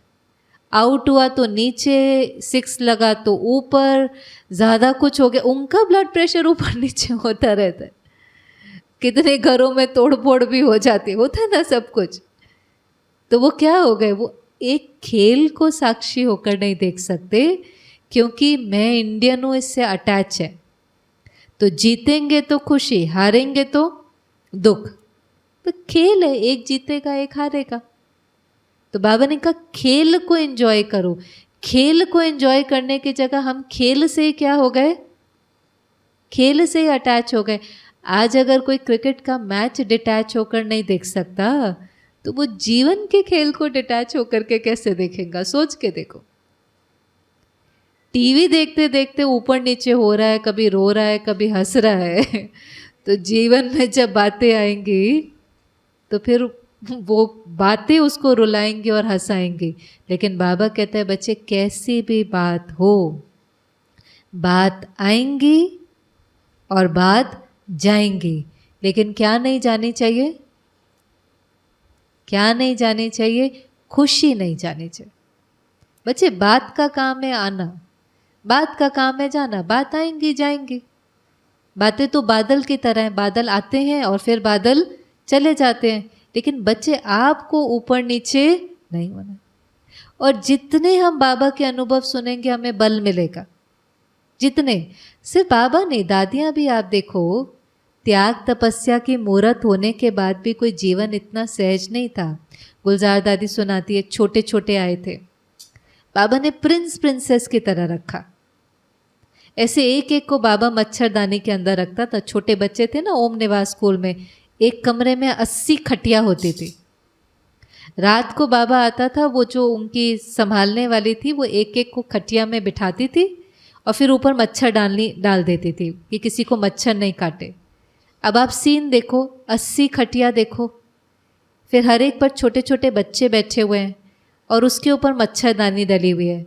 आउट हुआ तो नीचे, 6 लगा तो ऊपर, ज़्यादा कुछ हो गया, उनका ब्लड प्रेशर ऊपर नीचे होता रहता है। कितने घरों में तोड़ फोड़ भी हो जाती, होता है ना सब कुछ। तो वो क्या हो गए? वो एक खेल को साक्षी होकर नहीं देख सकते, क्योंकि मैं इंडियन हूँ, इससे अटैच है। तो जीतेंगे तो खुशी, हारेंगे तो दुख। तो खेल है, एक जीतेगा एक हारेगा। तो बाबा ने कहा खेल को एंजॉय करो। खेल को एंजॉय करने की जगह हम खेल से ही क्या हो गए? खेल से ही अटैच हो गए। आज अगर कोई क्रिकेट का मैच डिटैच होकर नहीं देख सकता, तो वो जीवन के खेल को डिटैच होकर के कैसे देखेगा? सोच के देखो। टीवी देखते देखते ऊपर नीचे हो रहा है, कभी रो रहा है, कभी हंस रहा है। तो जीवन में जब बातें आएंगी तो फिर वो बातें उसको रुलाएंगी और हंसाएंगी। लेकिन बाबा कहते हैं बच्चे कैसी भी बात हो, बात आएंगी और बात जाएंगी, लेकिन क्या नहीं जानी चाहिए? क्या नहीं जानी चाहिए? खुशी नहीं जानी चाहिए। बच्चे बात का काम है आना, बात का काम है जाना। बात आएंगी जाएंगी, बातें तो बादल की तरह हैं, बादल आते हैं और फिर बादल चले जाते हैं, लेकिन बच्चे आपको ऊपर नीचे नहीं होना। और जितने हम बाबा के अनुभव सुनेंगे हमें बल मिलेगा, जितने। सिर्फ बाबा नहीं, दादियाँ भी आप देखो, त्याग तपस्या की मूर्त होने के बाद भी कोई जीवन इतना सहज नहीं था। गुलजार दादी सुनाती है, छोटे छोटे आए थे, बाबा ने प्रिंस प्रिंसेस की तरह रखा। ऐसे एक एक को बाबा मच्छरदानी के अंदर रखता था। छोटे बच्चे थे ना, ओम निवास स्कूल में एक कमरे में 80 खटिया होती थी। रात को बाबा आता था, वो जो उनकी संभालने वाली थी वो एक एक को खटिया में बिठाती थी और फिर ऊपर मच्छर डाल देती थी कि किसी को मच्छर नहीं काटे। अब आप सीन देखो, 80 खटिया देखो, फिर हर एक पर छोटे छोटे बच्चे बैठे हुए हैं और उसके ऊपर मच्छरदानी डली हुई है।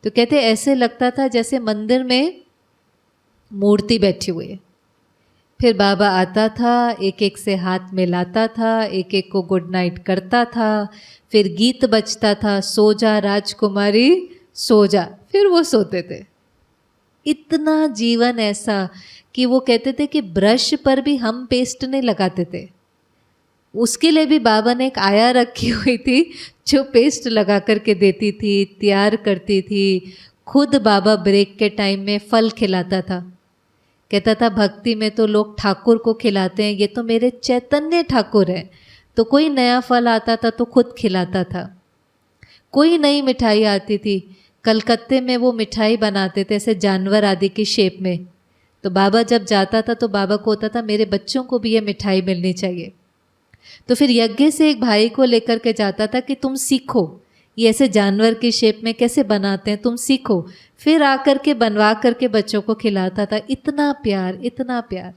तो कहते ऐसे लगता था जैसे मंदिर में मूर्ति बैठी हुई है। फिर बाबा आता था, एक एक से हाथ मिलाता था, एक एक को गुड नाइट करता था, फिर गीत बजता था, सो जा राजकुमारी सो जा, फिर वो सोते थे। इतना जीवन ऐसा कि वो कहते थे कि ब्रश पर भी हम पेस्ट नहीं लगाते थे, उसके लिए भी बाबा ने एक आया रखी हुई थी जो पेस्ट लगा करके देती थी, तैयार करती थी। खुद बाबा ब्रेक के टाइम में फल खिलाता था, कहता था भक्ति में तो लोग ठाकुर को खिलाते हैं, ये तो मेरे चैतन्य ठाकुर हैं। तो कोई नया फल आता था तो खुद खिलाता था। कोई नई मिठाई आती थी, कलकत्ते में वो मिठाई बनाते थे ऐसे जानवर आदि की शेप में, तो बाबा जब जाता था तो बाबा को होता था मेरे बच्चों को भी ये मिठाई मिलनी चाहिए। तो फिर यज्ञ से एक भाई को लेकर के जाता था कि तुम सीखो ये ऐसे जानवर की शेप में कैसे बनाते हैं, तुम सीखो। फिर आकर के बनवा करके बच्चों को खिलाता था। इतना प्यार, इतना प्यार।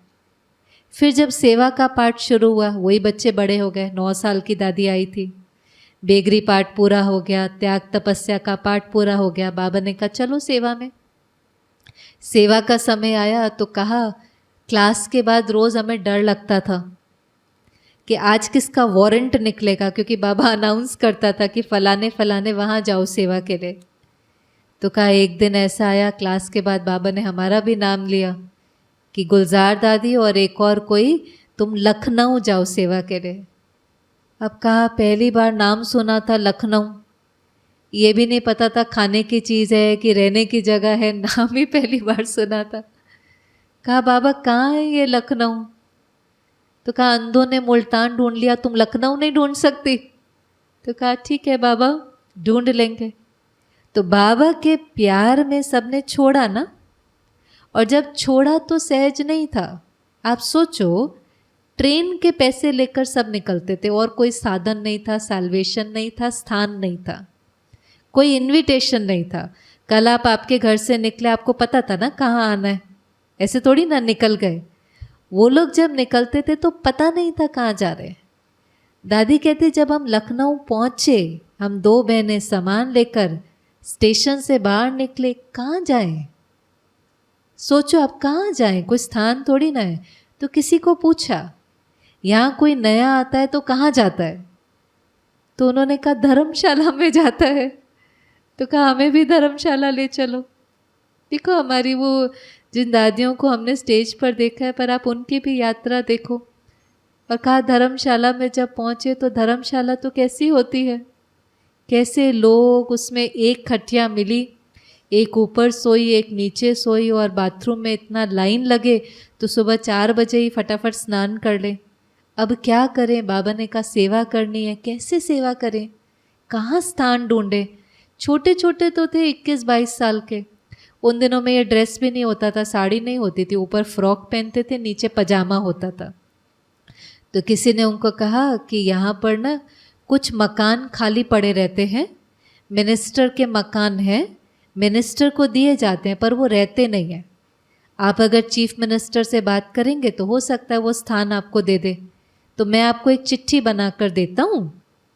फिर जब सेवा का पाठ शुरू हुआ, वही बच्चे बड़े हो गए। 9 साल की दादी आई थी, बेगरी पाठ पूरा हो गया, त्याग तपस्या का पाठ पूरा हो गया। बाबा ने कहा चलो सेवा में। सेवा का समय आया तो कहा, क्लास के बाद रोज़ हमें डर लगता था कि आज किसका वारंट निकलेगा, क्योंकि बाबा अनाउंस करता था कि फलाने फलाने वहाँ जाओ सेवा के लिए। तो कहा एक दिन ऐसा आया, क्लास के बाद बाबा ने हमारा भी नाम लिया कि गुलजार दादी और एक और कोई, तुम लखनऊ जाओ सेवा के लिए। अब कहा पहली बार नाम सुना था लखनऊ, ये भी नहीं पता था खाने की चीज़ है कि रहने की जगह है, नाम ही पहली बार सुना था। कहा बाबा कहाँ है ये लखनऊ? तो कहा अंधों ने मुल्तान ढूंढ लिया, तुम लखनऊ नहीं ढूंढ सकती? तो कहा ठीक है बाबा, ढूंढ लेंगे। तो बाबा के प्यार में सबने छोड़ा ना, और जब छोड़ा तो सहज नहीं था। आप सोचो, ट्रेन के पैसे लेकर सब निकलते थे और कोई साधन नहीं था, साल्वेशन नहीं था, स्थान नहीं था, कोई इनविटेशन नहीं था। कल आप आपके घर से निकले, आपको पता था ना कहाँ आना है, ऐसे थोड़ी ना निकल गए। वो लोग जब निकलते थे तो पता नहीं था कहाँ जा रहे। दादी कहती जब हम लखनऊ पहुँचे, हम 2 बहनें सामान लेकर स्टेशन से बाहर निकले, कहाँ जाएं? सोचो आप कहाँ जाएं, कोई स्थान थोड़ी ना है। तो किसी को पूछा यहाँ कोई नया आता है तो कहाँ जाता है? तो उन्होंने कहा धर्मशाला में जाता है। तो कहा हमें भी धर्मशाला ले चलो। देखो हमारी वो जिन दादियों को हमने स्टेज पर देखा है, पर आप उनकी भी यात्रा देखो। और कहा धर्मशाला में जब पहुँचे तो धर्मशाला तो कैसी होती है, कैसे लोग उसमें एक खटिया मिली, एक ऊपर सोई एक नीचे सोई, और बाथरूम में इतना लाइन लगे तो सुबह 4 बजे ही फटाफट स्नान कर लें। अब क्या करें? बाबा ने कहा सेवा करनी है, कैसे सेवा करें, कहाँ स्थान ढूंढें? छोटे छोटे तो थे, 21-22 साल के। उन दिनों में ये ड्रेस भी नहीं होता था, साड़ी नहीं होती थी, ऊपर फ्रॉक पहनते थे, नीचे पजामा होता था। तो किसी ने उनको कहा कि यहाँ पर ना कुछ मकान खाली पड़े रहते हैं, मिनिस्टर के मकान हैं, मिनिस्टर को दिए जाते हैं पर वो रहते नहीं हैं। आप अगर चीफ मिनिस्टर से बात करेंगे तो हो सकता है वो स्थान आपको दे दे। तो मैं आपको एक चिट्ठी बना कर देता हूँ,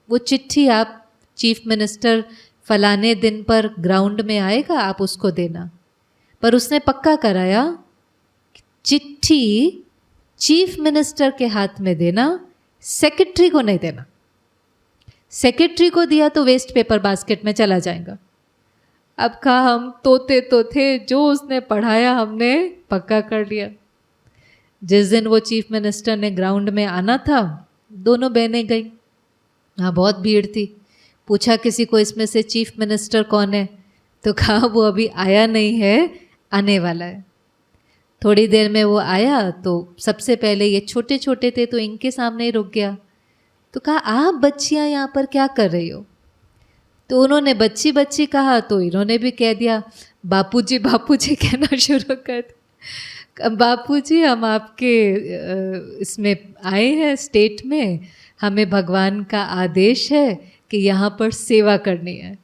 वो चिट्ठी आप चीफ मिनिस्टर फलाने दिन पर ग्राउंड में आएगा, आप उसको देना। पर उसने पक्का कराया चिट्ठी चीफ मिनिस्टर के हाथ में देना, सेक्रेटरी को नहीं देना। सेक्रेटरी को दिया तो वेस्ट पेपर बास्केट में चला जाएगा। अब कहा हम तोते तो थे, जो उसने पढ़ाया हमने पक्का कर लिया। जिस दिन वो चीफ मिनिस्टर ने ग्राउंड में आना था, दोनों बहनें गई। हाँ, बहुत भीड़ थी। पूछा किसी को इसमें से चीफ मिनिस्टर कौन है, तो कहा वो अभी आया नहीं है, आने वाला है। थोड़ी देर में वो आया तो सबसे पहले, ये छोटे छोटे थे तो इनके सामने ही रुक गया। तो कहा, आप बच्चियां यहाँ पर क्या कर रही हो? तो उन्होंने बच्ची बच्ची कहा, तो इन्होंने भी कह दिया बापूजी बापूजी कहना शुरू कर दिया। बापूजी, हम आपके इसमें आए हैं स्टेट में, हमें भगवान का आदेश है कि यहाँ पर सेवा करनी है।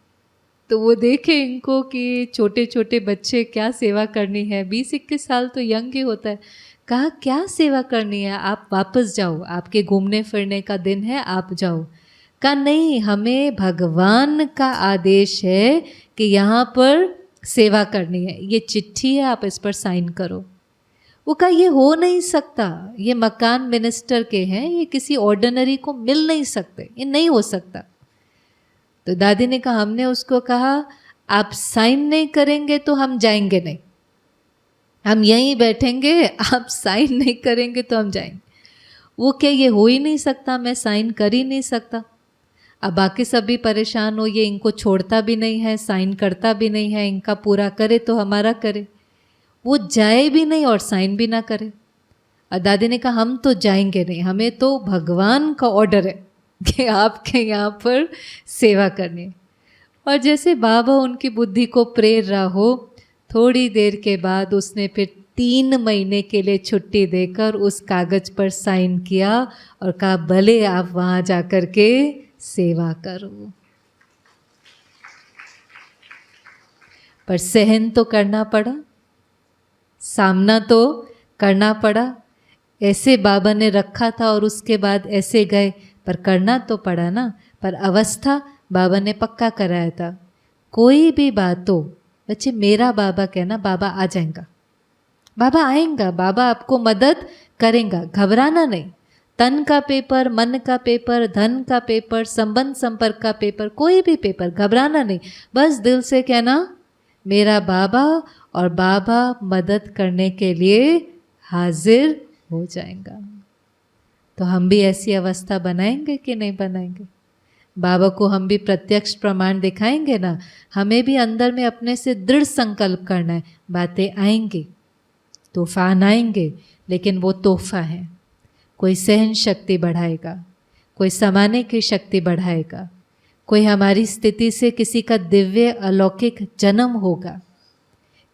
तो वो देखे इनको कि छोटे छोटे बच्चे क्या सेवा करनी है, 20-21 साल तो यंग ही होता है। कहा, क्या सेवा करनी है, आप वापस जाओ, आपके घूमने फिरने का दिन है, आप जाओ। कहा, नहीं, हमें भगवान का आदेश है कि यहाँ पर सेवा करनी है, ये चिट्ठी है, आप इस पर साइन करो। वो कहा, ये हो नहीं सकता, ये मकान मिनिस्टर के हैं, ये किसी ऑर्डिनरी को मिल नहीं सकते, ये नहीं हो सकता। तो दादी ने कहा, हमने उसको कहा, आप साइन नहीं करेंगे तो हम जाएंगे नहीं, हम यहीं बैठेंगे, आप साइन नहीं करेंगे तो हम जाएंगे। वो क्या, ये हो ही नहीं सकता, मैं साइन कर ही नहीं सकता। अब बाकी सब भी परेशान हो, ये इनको छोड़ता भी नहीं है, साइन करता भी नहीं है, इनका पूरा करे तो हमारा करे। वो जाए भी नहीं और साइन भी ना करे। और दादी ने कहा, हम तो जाएंगे नहीं, हमें तो भगवान का ऑर्डर है कि आपके यहाँ पर सेवा करनी है। और जैसे बाबा उनकी बुद्धि को प्रेर रहा हो, थोड़ी देर के बाद उसने फिर 3 महीने के लिए छुट्टी देकर उस कागज पर साइन किया और कहा, भले आप वहाँ जा कर के सेवा करो। पर सहन तो करना पड़ा, सामना तो करना पड़ा। ऐसे बाबा ने रखा था और उसके बाद ऐसे गए, पर करना तो पड़ा ना। पर अवस्था बाबा ने पक्का कराया था, कोई भी बात हो बच्चे, मेरा बाबा कहना, बाबा आ जाएगा, बाबा आएगा, बाबा आपको मदद करेगा, घबराना नहीं। तन का पेपर, मन का पेपर, धन का पेपर, संबंध संपर्क का पेपर, कोई भी पेपर, घबराना नहीं। बस दिल से कहना, मेरा बाबा, और बाबा मदद करने के लिए हाजिर हो जाएगा। तो हम भी ऐसी अवस्था बनाएंगे कि नहीं बनाएंगे? बाबा को हम भी प्रत्यक्ष प्रमाण दिखाएंगे ना। हमें भी अंदर में अपने से दृढ़ संकल्प करना है। बातें आएंगी, तूफान आएंगे, लेकिन वो तोहफा है। कोई सहन शक्ति बढ़ाएगा, कोई समाने की शक्ति बढ़ाएगा, कोई हमारी स्थिति से किसी का दिव्य अलौकिक जन्म होगा,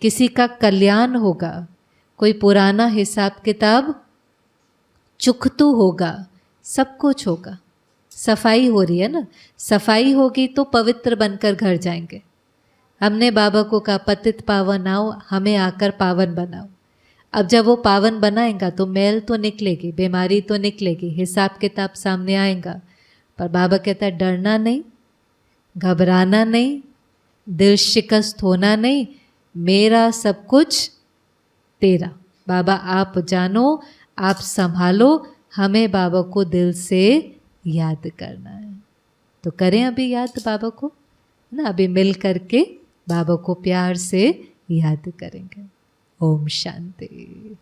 किसी का कल्याण होगा, कोई पुराना हिसाब किताब चुकतू होगा, सब कुछ होगा। सफाई हो रही है ना, सफाई होगी तो पवित्र बनकर घर जाएंगे। हमने बाबा को कहा, पतित पावन आओ, हमें आकर पावन बनाओ। अब जब वो पावन बनाएगा तो मैल तो निकलेगी, बीमारी तो निकलेगी, हिसाब किताब सामने आएगा। पर बाबा कहता है, डरना नहीं, घबराना नहीं, दिल शिकस्त होना नहीं, मेरा सब कुछ तेरा। बाबा आप जानो, आप संभालो, हमें बाबा को दिल से याद करना है। तो करें अभी याद बाबा को ना, अभी मिल करके बाबा को प्यार से याद करेंगे। ओम शांति।